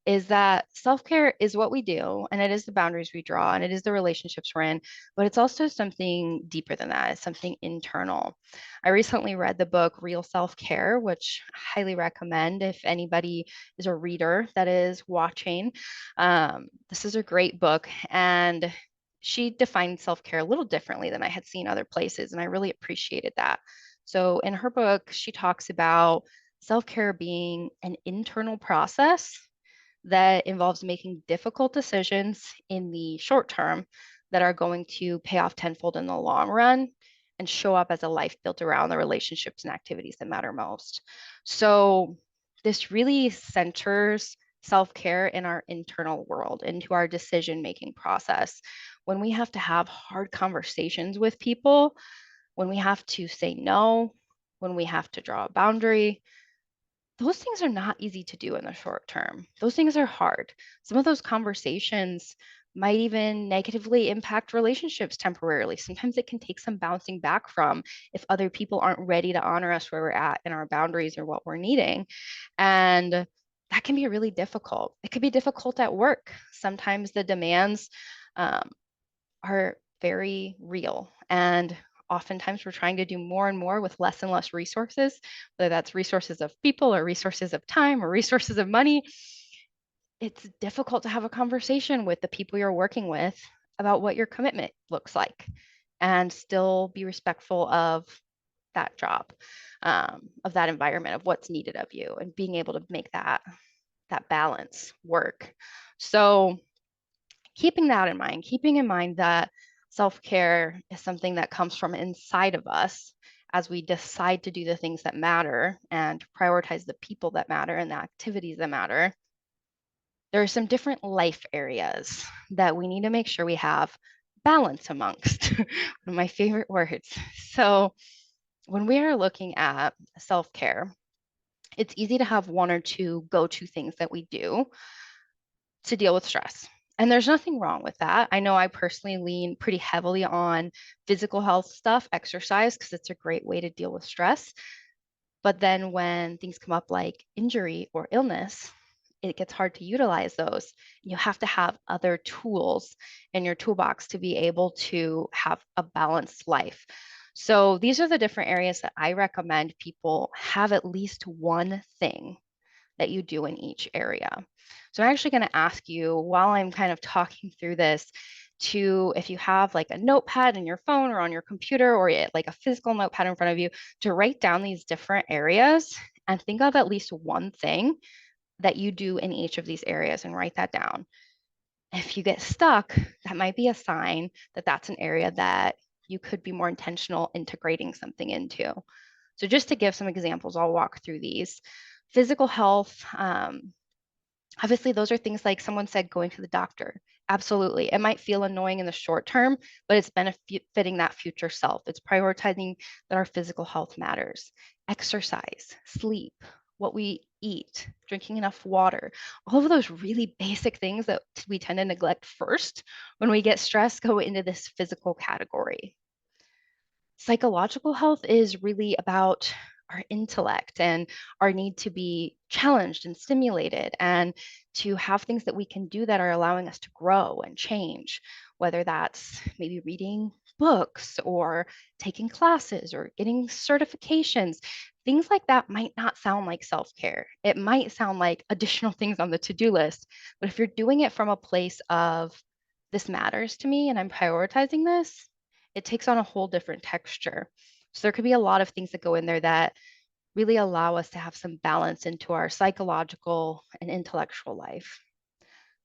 is that self care is what we do, and it is the boundaries we draw, and it is the relationships we're in, but it's also something deeper than that. It's something internal. I recently read the book Real Self Care, which I highly recommend if anybody is a reader that is watching. This is a great book, and she defined self care a little differently than I had seen other places, and I really appreciated that. So, in her book, she talks about self care being an internal process that involves making difficult decisions in the short term that are going to pay off tenfold in the long run and show up as a life built around the relationships and activities that matter most. So, this really centers self care in our internal world, into our decision making process. When we have to have hard conversations with people, when we have to say no, when we have to draw a boundary, those things are not easy to do in the short term. Those things are hard. Some of those conversations might even negatively impact relationships temporarily. Sometimes it can take some bouncing back from if other people aren't ready to honor us where we're at in our boundaries or what we're needing. And that can be really difficult. It could be difficult at work. Sometimes the demands um, are very real. And oftentimes we're trying to do more and more with less and less resources, whether that's resources of people or resources of time or resources of money. It's difficult to have a conversation with the people you're working with about what your commitment looks like and still be respectful of that job, of that environment, of what's needed of you, and being able to make that balance work. So keeping that in mind, keeping in mind that self care is something that comes from inside of us as we decide to do the things that matter and prioritize the people that matter and the activities that matter. There are some different life areas that we need to make sure we have balance amongst. One of my favorite words. So, when we are looking at self care, it's easy to have one or two go to things that we do to deal with stress. And there's nothing wrong with that. I know I personally lean pretty heavily on physical health stuff, exercise, because it's a great way to deal with stress. But then when things come up like injury or illness, it gets hard to utilize those. You have to have other tools in your toolbox to be able to have a balanced life. So these are the different areas that I recommend people have at least one thing that you do in each area. So I'm actually going to ask you while I'm kind of talking through this to, if you have like a notepad in your phone or on your computer or like a physical notepad in front of you, to write down these different areas and think of at least one thing that you do in each of these areas and write that down. If you get stuck, that might be a sign that that's an area that you could be more intentional integrating something into. So just to give some examples, I'll walk through these. Physical health, obviously, those are things like someone said going to the doctor. Absolutely. It might feel annoying in the short term, but it's benefiting that future self. It's prioritizing that our physical health matters. Exercise, sleep, what we eat, drinking enough water, all of those really basic things that we tend to neglect first when we get stressed go into this physical category. Psychological health is really about our intellect and our need to be challenged and stimulated and to have things that we can do that are allowing us to grow and change, whether that's maybe reading books or taking classes or getting certifications. Things like that might not sound like self care. It might sound like additional things on the to do list. But if you're doing it from a place of, this matters to me and I'm prioritizing this, it takes on a whole different texture. So there could be a lot of things that go in there that really allow us to have some balance into our psychological and intellectual life.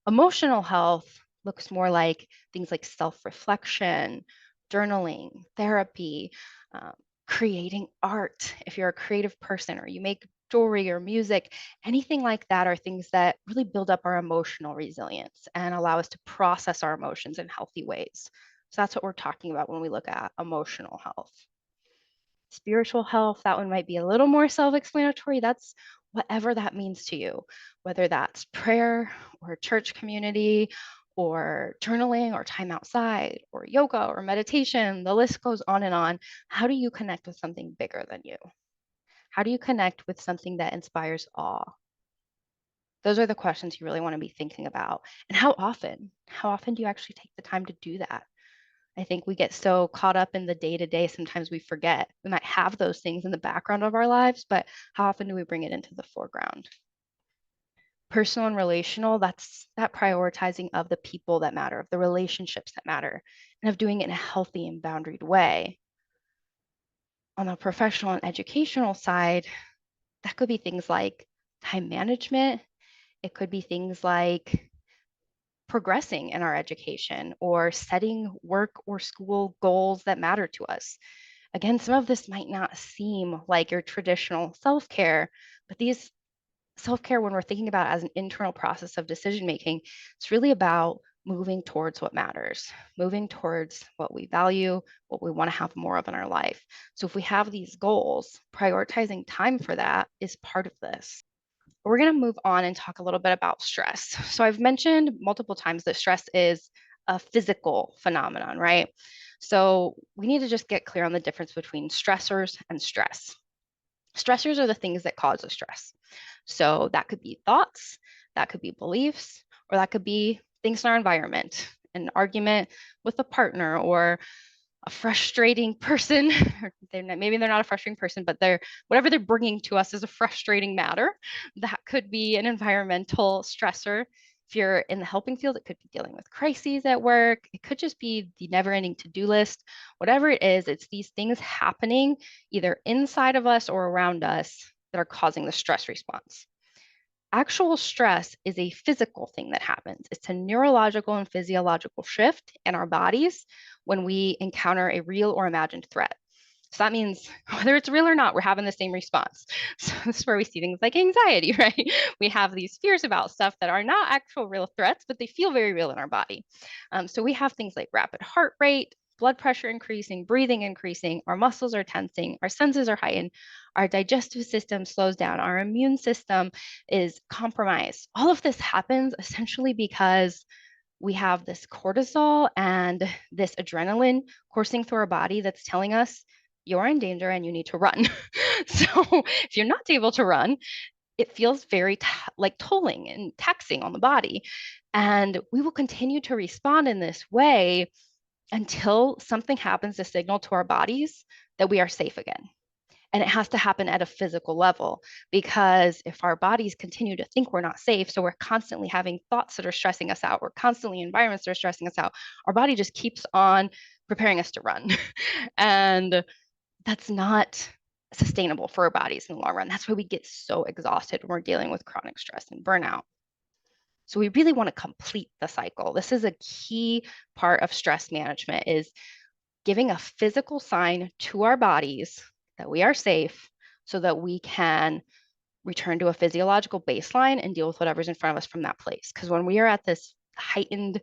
Emotional health looks more like things like self reflection, journaling, therapy, uh, creating art, if you're a creative person or you make jewelry or music, anything like that are things that really build up our emotional resilience and allow us to process our emotions in healthy ways. So that's what we're talking about when we look at emotional health. Spiritual health, that one might be a little more self-explanatory. That's whatever that means to you, whether that's prayer or church community or journaling or time outside or yoga or meditation. The list goes on and on. How do you connect with something bigger than you? How do you connect with something that inspires awe? Those are the questions you really want to be thinking about. And how often? How often do you actually take the time to do that? I think we get so caught up in the day to day, sometimes we forget. We might have those things in the background of our lives, but how often do we bring it into the foreground? Personal and relational, that's that prioritizing of the people that matter, of the relationships that matter, and of doing it in a healthy and boundaried way. On the professional and educational side, that could be things like time management. It could be things like progressing in our education or setting work or school goals that matter to us. Again, some of this might not seem like your traditional self care, but these self care, when we're thinking about it as an internal process of decision making, it's really about moving towards what matters, moving towards what we value, what we want to have more of in our life. So if we have these goals, prioritizing time for that is part of this. We're going to move on and talk a little bit about stress. So I've mentioned multiple times that stress is a physical phenomenon, right? So we need to just get clear on the difference between stressors and stress. Stressors are the things that cause the stress. So that could be thoughts, that could be beliefs, or that could be things in our environment, an argument with a partner or a frustrating person. Maybe they're not a frustrating person, but they're whatever they're bringing to us is a frustrating matter. That could be an environmental stressor. If you're in the helping field, it could be dealing with crises at work. It could just be the never-ending to-do list. Whatever it is, it's these things happening either inside of us or around us that are causing the stress response. Actual stress is a physical thing that happens. It's a neurological and physiological shift in our bodies when we encounter a real or imagined threat. So that means whether it's real or not, we're having the same response. So this is where we see things like anxiety, right? We have these fears about stuff that are not actual real threats, but they feel very real in our body. So we have things like rapid heart rate, blood pressure increasing, breathing increasing, our muscles are tensing, our senses are heightened, our digestive system slows down, our immune system is compromised. All of this happens essentially because we have this cortisol and this adrenaline coursing through our body that's telling us you're in danger and you need to run. So if you're not able to run, it feels very like tolling and taxing on the body. And we will continue to respond in this way until something happens to signal to our bodies that we are safe again. And it has to happen at a physical level, because if our bodies continue to think we're not safe, so we're constantly having thoughts that are stressing us out, we're constantly in environments that are stressing us out, our body just keeps on preparing us to run. And that's not sustainable for our bodies in the long run. That's why we get so exhausted when we're dealing with chronic stress and burnout. So we really want to complete the cycle. This is a key part of stress management, is giving a physical sign to our bodies that we are safe so that we can return to a physiological baseline and deal with whatever's in front of us from that place. Because when we are at this heightened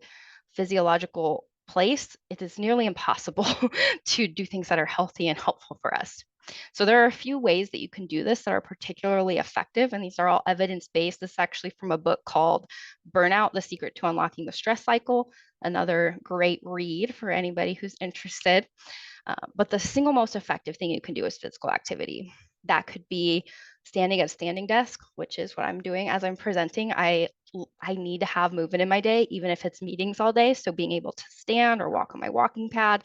physiological place, it is nearly impossible to do things that are healthy and helpful for us. So there are a few ways that you can do this that are particularly effective, and these are all evidence-based. This is actually from a book called Burnout, The Secret to Unlocking the Stress Cycle, another great read for anybody who's interested. But the single most effective thing you can do is physical activity. That could be standing at a standing desk, which is what I'm doing as I'm presenting. I need to have movement in my day, even if it's meetings all day. So being able to stand or walk on my walking pad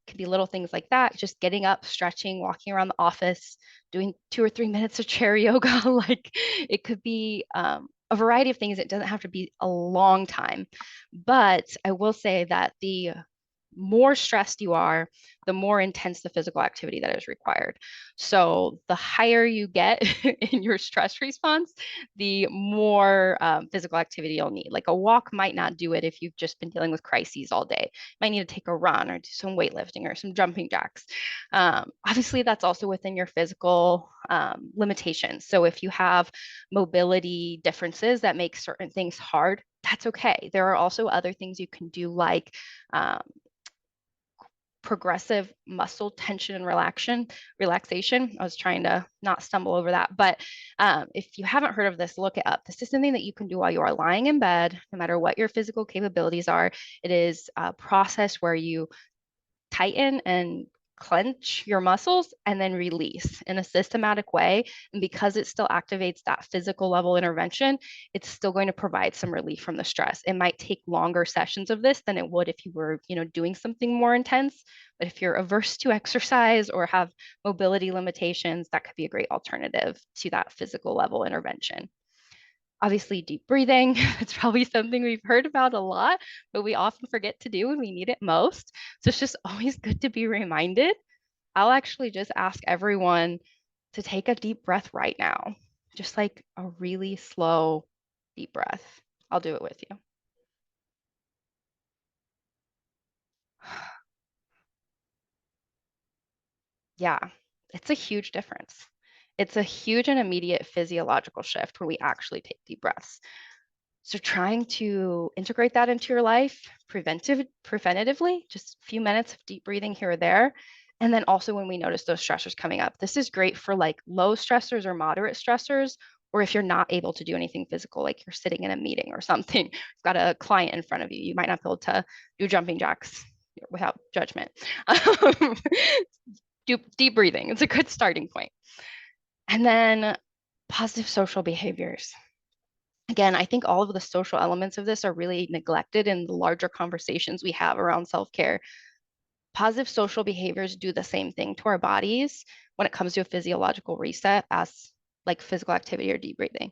could be little things like that. Just getting up, stretching, walking around the office, doing 2 or 3 minutes of chair yoga. Like it could be a variety of things. It doesn't have to be a long time. But I will say that the more stressed you are, the more intense the physical activity that is required. So the higher you get in your stress response, the more physical activity you'll need. Like a walk might not do it if you've just been dealing with crises all day. You might need to take a run or do some weightlifting or some jumping jacks. Obviously, that's also within your physical limitations. So if you have mobility differences that make certain things hard, that's okay. There are also other things you can do, like um, progressive muscle tension and relaxation. I was trying to not stumble over that, but if you haven't heard of this, look it up. This is something that you can do while you are lying in bed, no matter what your physical capabilities are. It is a process where you tighten and clench your muscles and then release in a systematic way. And because it still activates that physical level intervention, it's still going to provide some relief from the stress. It might take longer sessions of this than it would if you were, doing something more intense. But if you're averse to exercise or have mobility limitations, that could be a great alternative to that physical level intervention. Obviously, deep breathing, it's probably something we've heard about a lot, but we often forget to do when we need it most. So it's just always good to be reminded. I'll actually just ask everyone to take a deep breath right now, just like a really slow, deep breath. I'll do it with you. Yeah, it's a huge difference. It's a huge and immediate physiological shift when we actually take deep breaths. So trying to integrate that into your life preventatively, just a few minutes of deep breathing here or there. And then also when we notice those stressors coming up, this is great for like low stressors or moderate stressors, or if you're not able to do anything physical, like you're sitting in a meeting or something, you've got a client in front of you, you might not be able to do jumping jacks without judgment. Deep breathing, it's a good starting point. And then positive social behaviors. Again, I think all of the social elements of this are really neglected in the larger conversations we have around self-care. Positive social behaviors do the same thing to our bodies when it comes to a physiological reset as like physical activity or deep breathing.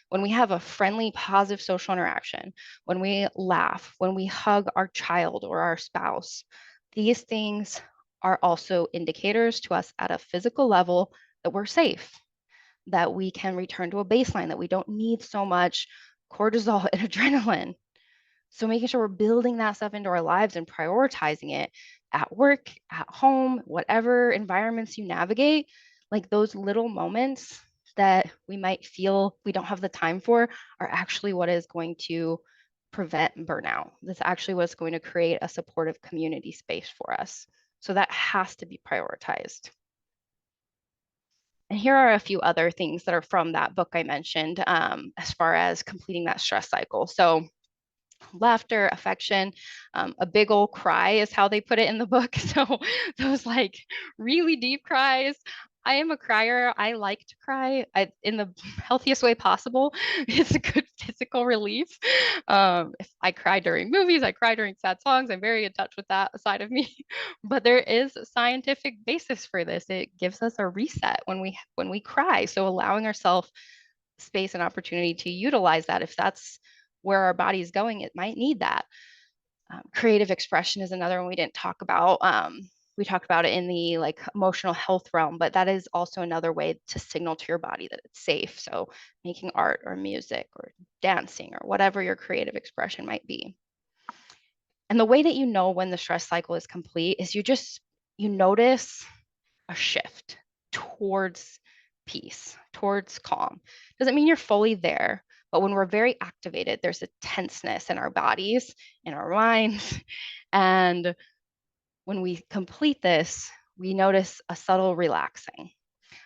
When we have a friendly, positive social interaction, when we laugh, when we hug our child or our spouse, these things are also indicators to us at a physical level that we're safe, that we can return to a baseline, that we don't need so much cortisol and adrenaline. So making sure we're building that stuff into our lives and prioritizing it at work, at home, whatever environments you navigate, like those little moments that we might feel we don't have the time for are actually what is going to prevent burnout. That's actually what's going to create a supportive community space for us. So that has to be prioritized. And here are a few other things that are from that book I mentioned as far as completing that stress cycle. So laughter, affection, a big old cry is how they put it in the book. So those like really deep cries. I am a crier. I like to cry in the healthiest way possible. It's a good physical relief. If I cry during movies, I cry during sad songs. I'm very in touch with that side of me. But there is a scientific basis for this. It gives us a reset when we cry. So allowing ourselves space and opportunity to utilize that if that's where our body is going, it might need that. Creative expression is another one we didn't talk about. We talked about it in the like emotional health realm, but that is also another way to signal to your body that it's safe. So making art or music or dancing or whatever your creative expression might be. And the way that you know when the stress cycle is complete is you notice a shift towards peace, towards calm. Doesn't mean you're fully there, but when we're very activated, there's a tenseness in our bodies, in our minds. And when we complete this, we notice a subtle relaxing.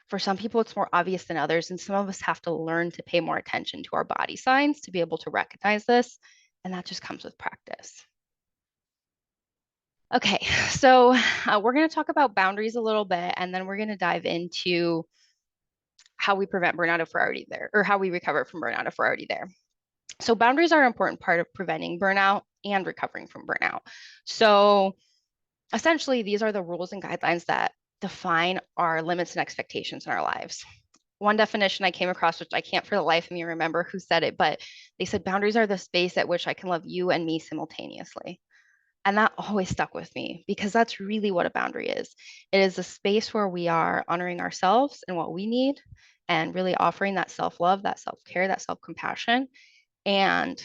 For some people, it's more obvious than others. And some of us have to learn to pay more attention to our body signs to be able to recognize this. And that just comes with practice. Okay, so we're going to talk about boundaries a little bit, and then we're going to dive into how we prevent burnout if we're already there, or how we recover from burnout if we're already there. So boundaries are an important part of preventing burnout and recovering from burnout. So essentially, these are the rules and guidelines that define our limits and expectations in our lives. One definition I came across, which I can't for the life of me remember who said it, but they said boundaries are the space at which I can love you and me simultaneously. And that always stuck with me because that's really what a boundary is. It is a space where we are honoring ourselves and what we need and really offering that self love, that self care, that self compassion, and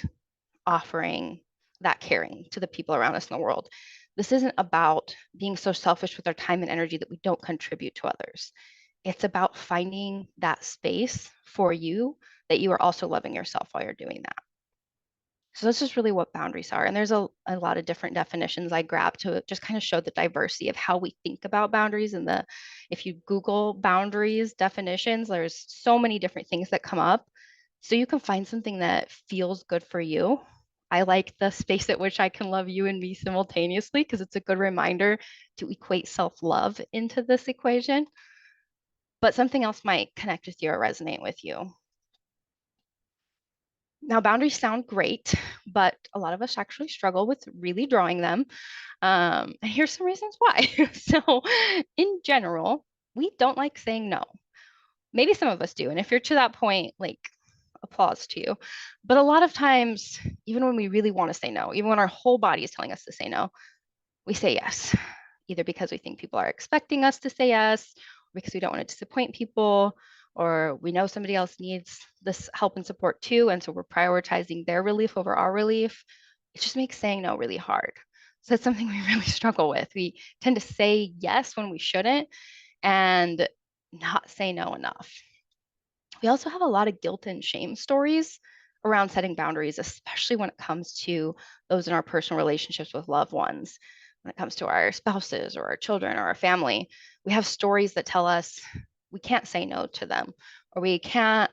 offering that caring to the people around us in the world. This isn't about being so selfish with our time and energy that we don't contribute to others. It's about finding that space for you that you are also loving yourself while you're doing that. So this is really what boundaries are. And there's a lot of different definitions I grabbed to just kind of show the diversity of how we think about boundaries. And if you Google boundaries definitions, there's so many different things that come up. So you can find something that feels good for you. I like the space at which I can love you and me simultaneously because it's a good reminder to equate self-love into this equation. But something else might connect with you or resonate with you. Now, boundaries sound great, but a lot of us actually struggle with really drawing them. And here's some reasons why. So, in general, we don't like saying no. Maybe some of us do. And if you're to that point, like, applause to you. But a lot of times, even when we really want to say no, even when our whole body is telling us to say no, we say yes, either because we think people are expecting us to say yes, or because we don't want to disappoint people, or we know somebody else needs this help and support too. And so we're prioritizing their relief over our relief. It just makes saying no really hard. So that's something we really struggle with. We tend to say yes when we shouldn't and not say no enough. We also have a lot of guilt and shame stories around setting boundaries, especially when it comes to those in our personal relationships with loved ones. When it comes to our spouses or our children or our family, we have stories that tell us we can't say no to them, or we can't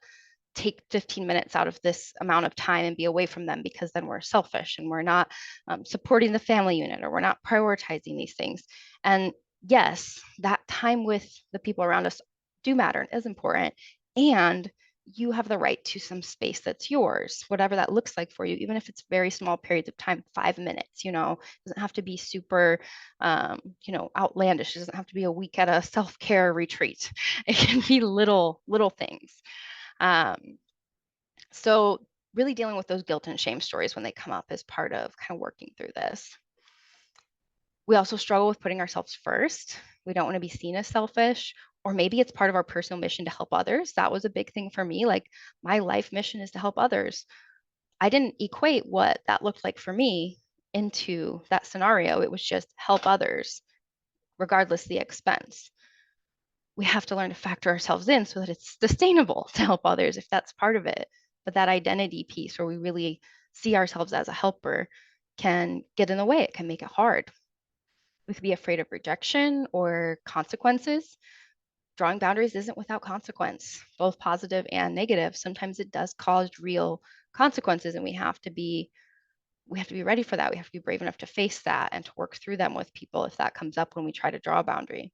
take 15 minutes out of this amount of time and be away from them because then we're selfish and we're not supporting the family unit, or we're not prioritizing these things. And yes, that time with the people around us do matter and is important. And you have the right to some space that's yours, whatever that looks like for you, even if it's very small periods of time, 5 minutes, doesn't have to be super, outlandish. It doesn't have to be a week at a self-care retreat. It can be little things. So really dealing with those guilt and shame stories when they come up is part of kind of working through this. We also struggle with putting ourselves first. We don't want to be seen as selfish, or maybe it's part of our personal mission to help others. That was a big thing for me. Like, my life mission is to help others. I didn't equate what that looked like for me into that scenario. It was just help others, regardless the expense. We have to learn to factor ourselves in so that it's sustainable to help others if that's part of it. But that identity piece where we really see ourselves as a helper can get in the way. It can make it hard. We could be afraid of rejection or consequences. Drawing boundaries isn't without consequence, both positive and negative. Sometimes it does cause real consequences, and we have to be ready for that. We have to be brave enough to face that and to work through them with people if that comes up when we try to draw a boundary.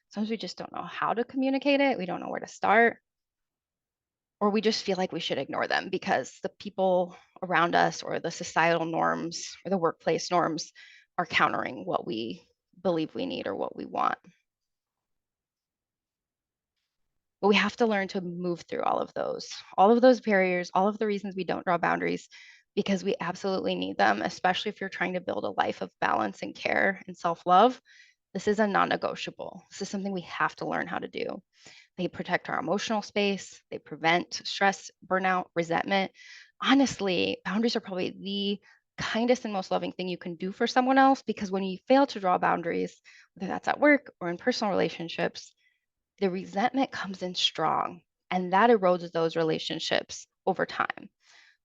Sometimes we just don't know how to communicate it. We don't know where to start, or we just feel like we should ignore them because the people around us or the societal norms or the workplace norms are countering what we believe we need or what we want. But we have to learn to move through all of those barriers, all of the reasons we don't draw boundaries, because we absolutely need them, especially if you're trying to build a life of balance and care and self-love. This is a non-negotiable. This is something we have to learn how to do. They protect our emotional space. They prevent stress, burnout, resentment. Honestly, boundaries are probably the kindest and most loving thing you can do for someone else, because when you fail to draw boundaries, whether that's at work or in personal relationships, the resentment comes in strong, and that erodes those relationships over time.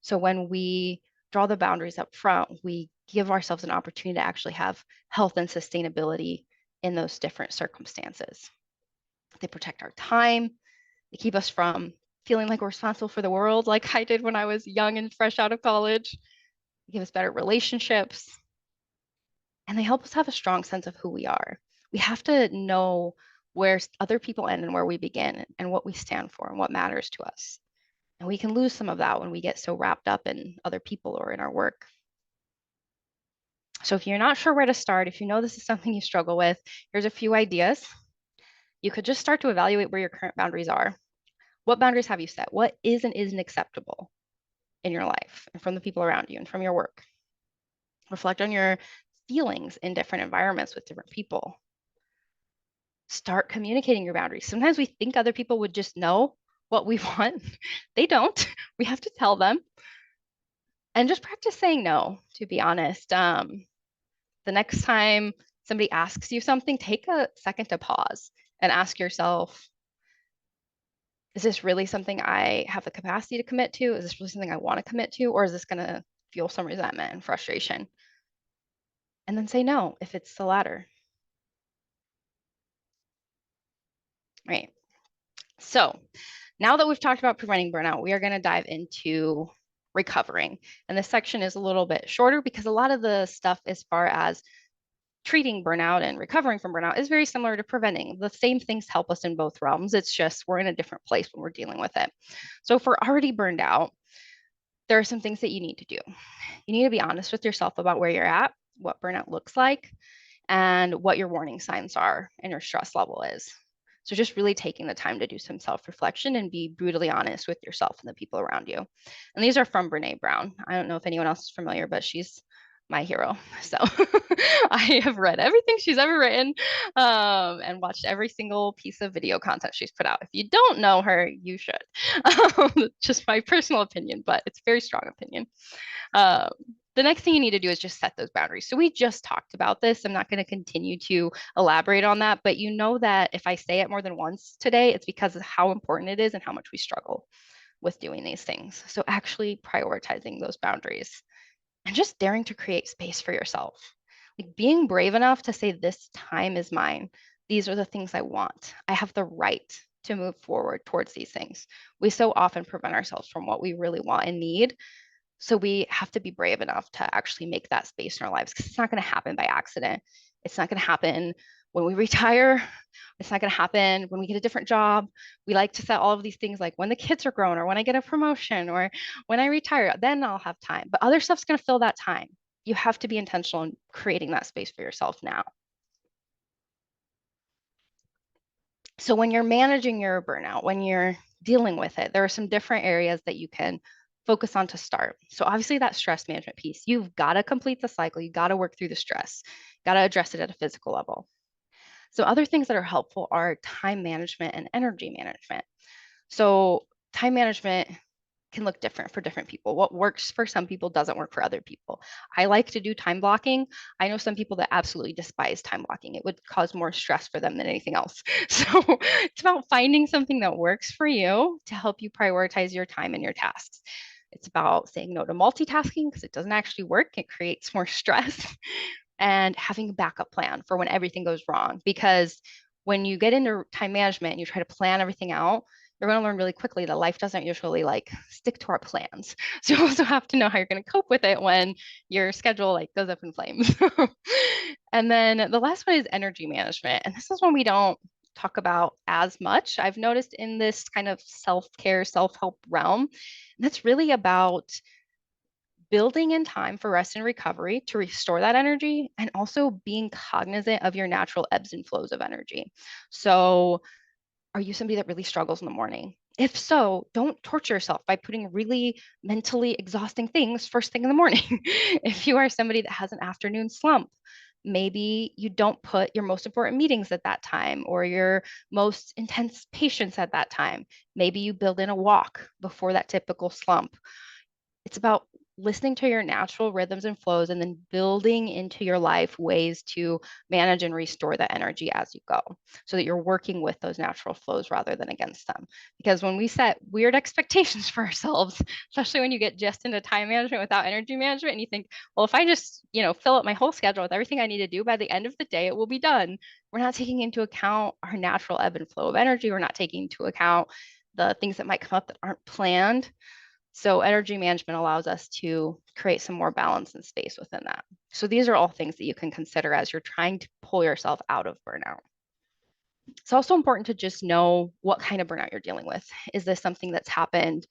So when we draw the boundaries up front, we give ourselves an opportunity to actually have health and sustainability in those different circumstances. They protect our time. They keep us from feeling like we're responsible for the world like I did when I was young and fresh out of college. They give us better relationships, and they help us have a strong sense of who we are. We have to know where other people end and where we begin, and what we stand for and what matters to us. And we can lose some of that when we get so wrapped up in other people or in our work. So if you're not sure where to start, if you know this is something you struggle with, here's a few ideas. You could just start to evaluate where your current boundaries are. What boundaries have you set? What is and isn't acceptable in your life and from the people around you and from your work? Reflect on your feelings in different environments with different people. Start communicating your boundaries. Sometimes we think other people would just know what we want. They don't. We have to tell them. And just practice saying no, to be honest. The next time somebody asks you something, take a second to pause and ask yourself, is this really something I have the capacity to commit to? Is this really something I want to commit to? Or is this going to fuel some resentment and frustration? And then say no if it's the latter. Right. So now that we've talked about preventing burnout, we are going to dive into recovering. And this section is a little bit shorter because a lot of the stuff as far as treating burnout and recovering from burnout is very similar to preventing. The same things help us in both realms. It's just we're in a different place when we're dealing with it. So if we're already burned out, there are some things that you need to do. You need to be honest with yourself about where you're at, what burnout looks like, and what your warning signs are and your stress level is. So just really taking the time to do some self-reflection and be brutally honest with yourself and the people around you. And these are from Brene Brown. I don't know if anyone else is familiar, but she's my hero. So I have read everything she's ever written and watched every single piece of video content she's put out. If you don't know her, you should. Just my personal opinion, but it's a very strong opinion. Um, the next thing you need to do is just set those boundaries. So we just talked about this. I'm not going to continue to elaborate on that, but you know that if I say it more than once today, it's because of how important it is and how much we struggle with doing these things. So actually prioritizing those boundaries and just daring to create space for yourself. Like being brave enough to say, this time is mine. These are the things I want. I have the right to move forward towards these things. We so often prevent ourselves from what we really want and need, so we have to be brave enough to actually make that space in our lives, because it's not going to happen by accident. It's not going to happen when we retire. It's not going to happen when we get a different job. We like to set all of these things like when the kids are grown or when I get a promotion or when I retire, then I'll have time. But other stuff's going to fill that time. You have to be intentional in creating that space for yourself now. So when you're managing your burnout, when you're dealing with it, there are some different areas that you can focus on to start. So obviously that stress management piece, you've got to complete the cycle. You got to work through the stress, got to address it at a physical level. So other things that are helpful are time management and energy management. So time management can look different for different people. What works for some people doesn't work for other people. I like to do time blocking. I know some people that absolutely despise time blocking. It would cause more stress for them than anything else. So it's about finding something that works for you to help you prioritize your time and your tasks. It's about saying no to multitasking because it doesn't actually work. It creates more stress. And having a backup plan for when everything goes wrong. Because when you get into time management and you try to plan everything out, you're going to learn really quickly that life doesn't usually like stick to our plans. So you also have to know how you're going to cope with it when your schedule like goes up in flames. And then the last one is energy management. And this is one we don't talk about as much. I've noticed in this kind of self-care, self-help realm. And that's really about building in time for rest and recovery to restore that energy, and also being cognizant of your natural ebbs and flows of energy. So, are you somebody that really struggles in the morning? If so, don't torture yourself by putting really mentally exhausting things first thing in the morning. If you are somebody that has an afternoon slump, maybe you don't put your most important meetings at that time or your most intense patients at that time. Maybe you build in a walk before that typical slump. It's about listening to your natural rhythms and flows and then building into your life ways to manage and restore that energy as you go so that you're working with those natural flows rather than against them. Because when we set weird expectations for ourselves, especially when you get just into time management without energy management and you think, well, if I just, fill up my whole schedule with everything I need to do by the end of the day, it will be done. We're not taking into account our natural ebb and flow of energy. We're not taking into account the things that might come up that aren't planned. So energy management allows us to create some more balance and space within that. So these are all things that you can consider as you're trying to pull yourself out of burnout. It's also important to just know what kind of burnout you're dealing with. Is this something that's happened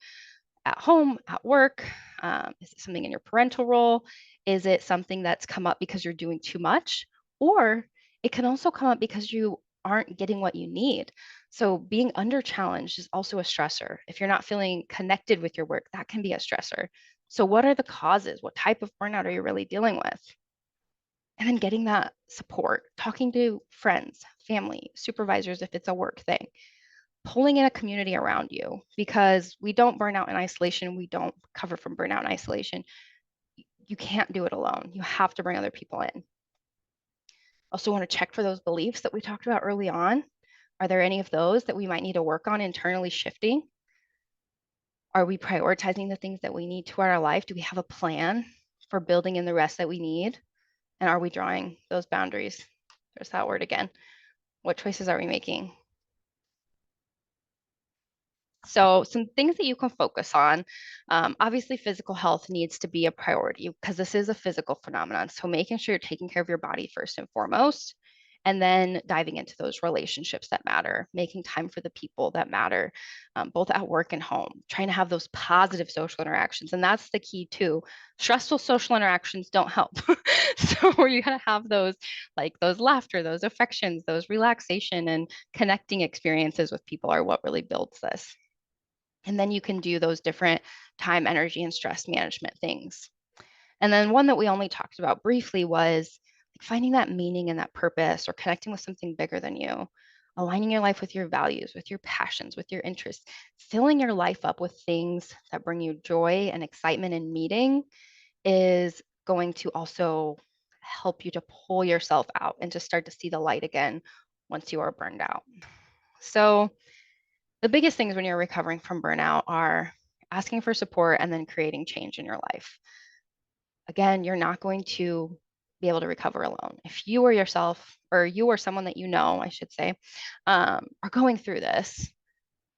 at home, at work? Is it something in your parental role? Is it something that's come up because you're doing too much? Or it can also come up because you aren't getting what you need. So being under challenged is also a stressor. If you're not feeling connected with your work, that can be a stressor. So what are the causes? What type of burnout are you really dealing with? And then getting that support, talking to friends, family, supervisors if it's a work thing, pulling in a community around you, because we don't burn out in isolation. We don't recover from burnout in isolation. You can't do it alone. You have to bring other people in. Also want to check for those beliefs that we talked about early on. Are there any of those that we might need to work on internally shifting? Are we prioritizing the things that we need to in our life? Do we have a plan for building in the rest that we need? And are we drawing those boundaries? There's that word again. What choices are we making? So some things that you can focus on. Obviously, physical health needs to be a priority because this is a physical phenomenon. So making sure you're taking care of your body first and foremost, and then diving into those relationships that matter, making time for the people that matter, both at work and home, trying to have those positive social interactions. And that's the key too. Stressful social interactions don't help. So you gotta have those, like those laughter, those affections, those relaxation and connecting experiences with people are what really builds this. And then you can do those different time, energy, and stress management things. And then one that we only talked about briefly was like finding that meaning and that purpose or connecting with something bigger than you, aligning your life with your values, with your passions, with your interests, filling your life up with things that bring you joy and excitement and meaning is going to also help you to pull yourself out and to start to see the light again once you are burned out. So the biggest things when you're recovering from burnout are asking for support and then creating change in your life. Again, you're not going to be able to recover alone. If you or yourself, or you or someone that you know, I should say, are going through this,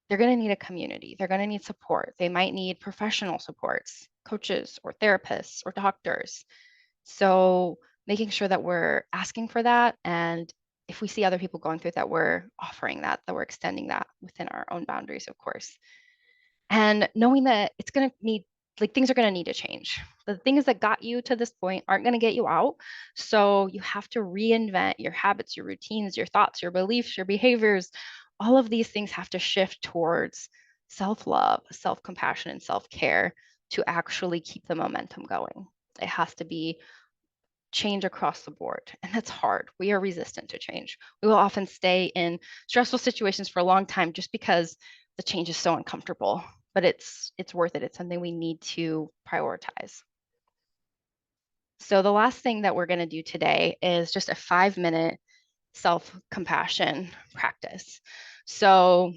they're going to need a community. They're going to need support. They might need professional supports, coaches or therapists or doctors. So making sure that we're asking for that, and if we see other people going through that, we're offering that, that we're extending that within our own boundaries, of course. And knowing that it's going to need, like, things are going to need to change. The things that got you to this point aren't going to get you out. So you have to reinvent your habits, your routines, your thoughts, your beliefs, your behaviors. All of these things have to shift towards self-love, self-compassion, and self-care to actually keep the momentum going. It has to be change across the board. And that's hard. We are resistant to change. We will often stay in stressful situations for a long time just because the change is so uncomfortable, but it's worth it. It's something we need to prioritize. So the last thing that we're going to do today is just a 5-minute self-compassion practice. So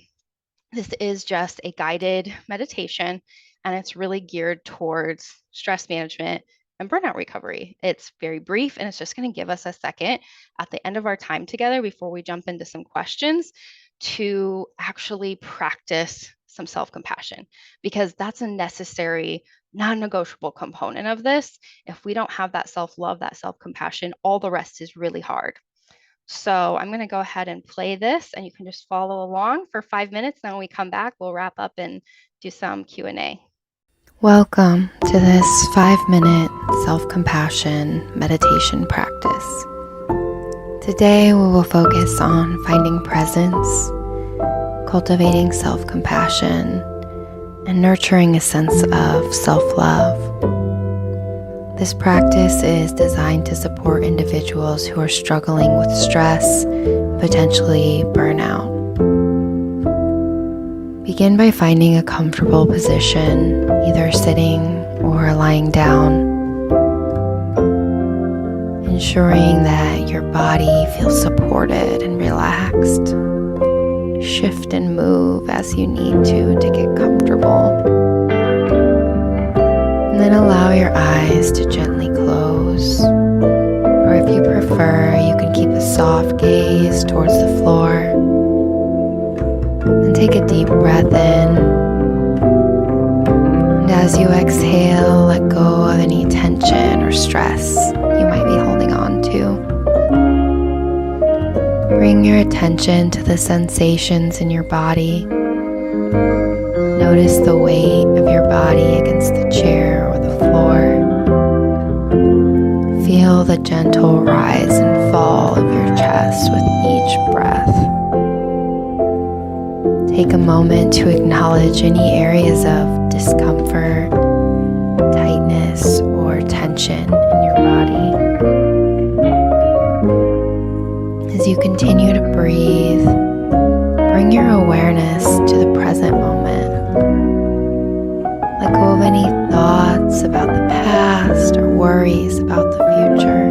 this is just a guided meditation, and it's really geared towards stress management and burnout recovery. It's very brief, and it's just going to give us a second at the end of our time together before we jump into some questions to actually practice some self-compassion, because that's a necessary, non-negotiable component of this. If we don't have that self-love, that self-compassion, all the rest is really hard. So I'm going to go ahead and play this, and you can just follow along for 5 minutes. Then when we come back, we'll wrap up and do some Q&A. Welcome to this 5-minute self-compassion meditation practice. Today we will focus on finding presence, cultivating self-compassion, and nurturing a sense of self-love. This practice is designed to support individuals who are struggling with stress, potentially burnout. Begin by finding a comfortable position, either sitting or lying down, ensuring that your body feels supported and relaxed. Shift and move as you need to get comfortable. And then allow your eyes to gently close, or if you prefer, you can keep a soft gaze towards the floor. And take a deep breath in. And as you exhale, let go of any tension or stress you might be holding on to. Bring your attention to the sensations in your body. Notice the weight of your body against the chair or the floor. Feel the gentle rise and fall of your chest with each breath. Take a moment to acknowledge any areas of discomfort, tightness, or tension in your body. continue to breathe, bring your awareness to the present moment. Let go of any thoughts about the past or worries about the future.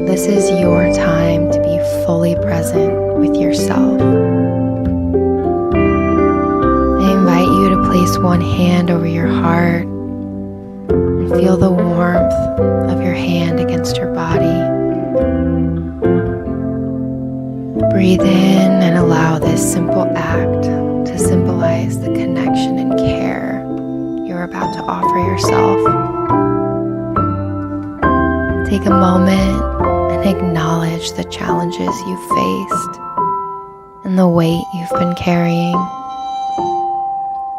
This is your time to be fully present with yourself. I invite you to place one hand over your heart and feel the warmth of your hand against your body. Breathe in and allow this simple act to symbolize the connection and care you're about to offer yourself. Take a moment and acknowledge the challenges you've faced and the weight you've been carrying.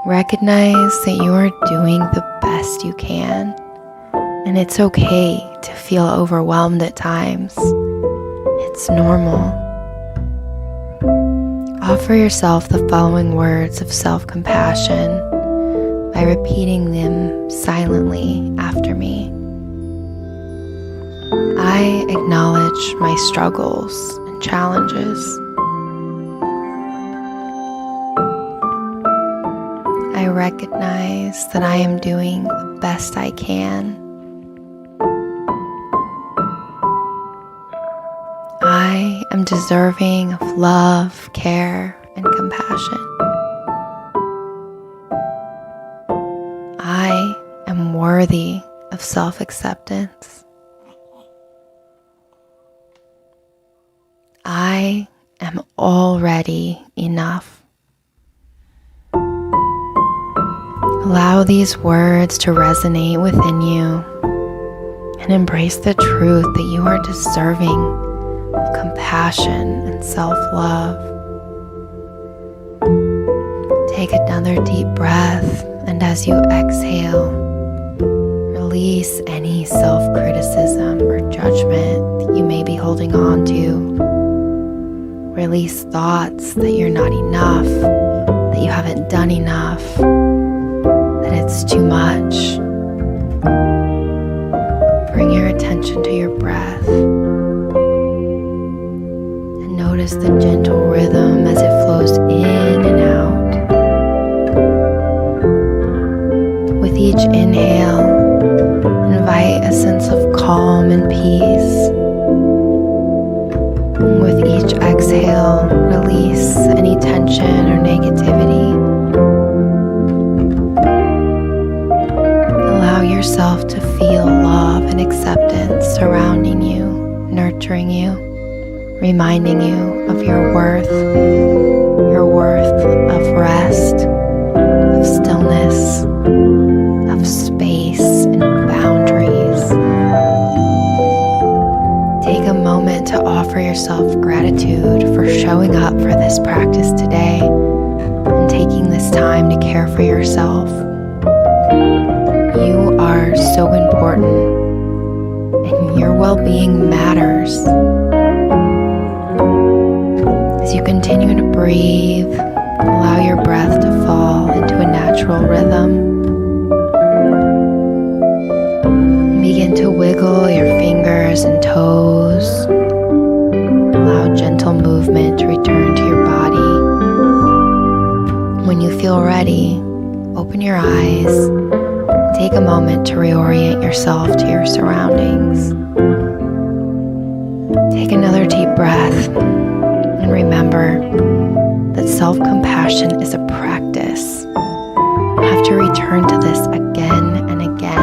Recognize that you are doing the best you can, and it's okay to feel overwhelmed at times. It's normal. Offer yourself the following words of self-compassion by repeating them silently after me. I acknowledge my struggles and challenges. I recognize that I am doing the best I can. I am deserving of love, care, and compassion. I am worthy of self-acceptance. I am already enough. Allow these words to resonate within you and embrace the truth that you are deserving of compassion and self-love. Take another deep breath, and as you exhale, release any self-criticism or judgment that you may be holding on to. Release thoughts that you're not enough, that you haven't done enough, that it's too much. Bring your attention to your breath and notice the gentle rhythm as it flows in and out. With each inhale, invite a sense of calm and peace. With each exhale, release any tension or negativity. Allow yourself to feel love and acceptance surrounding you, nurturing you, reminding you of your worth of rest, of stillness, of space and boundaries. Take a moment to offer yourself gratitude for showing up for this practice today and taking this time to care for yourself. You are so important, and your well-being matters. As you continue to breathe, allow your breath to fall into a natural rhythm. Begin to wiggle your fingers and toes. Allow gentle movement to return to your body. When you feel ready, open your eyes. Take a moment to reorient yourself to your surroundings. Take another deep breath and remember that self-compassion is a practice. You have to return to this again and again.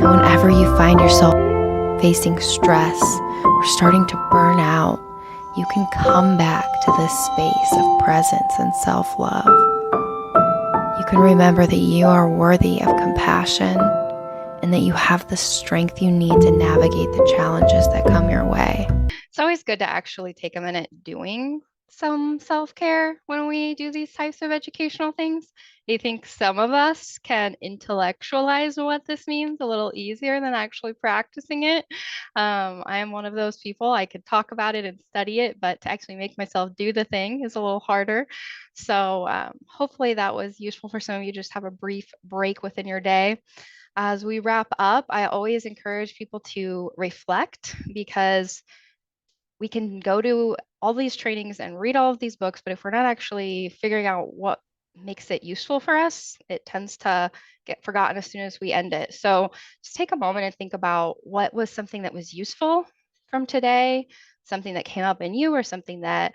And whenever you find yourself facing stress or starting to burn out, you can come back to this space of presence and self-love. You can remember that you are worthy of compassion and that you have the strength you need to navigate the challenges that come your way. It's always good to actually take a minute doing some self-care when we do these types of educational things. I think some of us can intellectualize what this means a little easier than actually practicing it. I am one of those people. I could talk about it and study it, but to actually make myself do the thing is a little harder. So hopefully that was useful for some of you. Just have a brief break within your day. As we wrap up, I always encourage people to reflect, because we can go to all these trainings and read all of these books, but if we're not actually figuring out what makes it useful for us, it tends to get forgotten as soon as we end it. So just take a moment and think about what was something that was useful from today, something that came up in you, or something that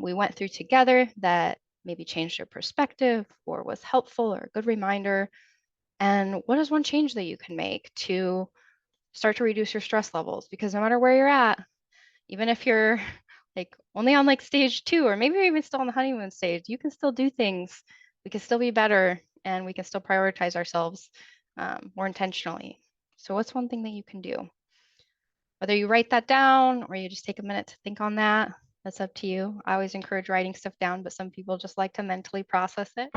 we went through together that maybe changed your perspective or was helpful or a good reminder. And what is one change that you can make to start to reduce your stress levels? Because no matter where you're at, even if you're like only on like stage 2, or maybe you're even still on the honeymoon stage, you can still do things. We can still be better, and we can still prioritize ourselves more intentionally. So what's one thing that you can do? Whether you write that down or you just take a minute to think on that, that's up to you. I always encourage writing stuff down, but some people just like to mentally process it.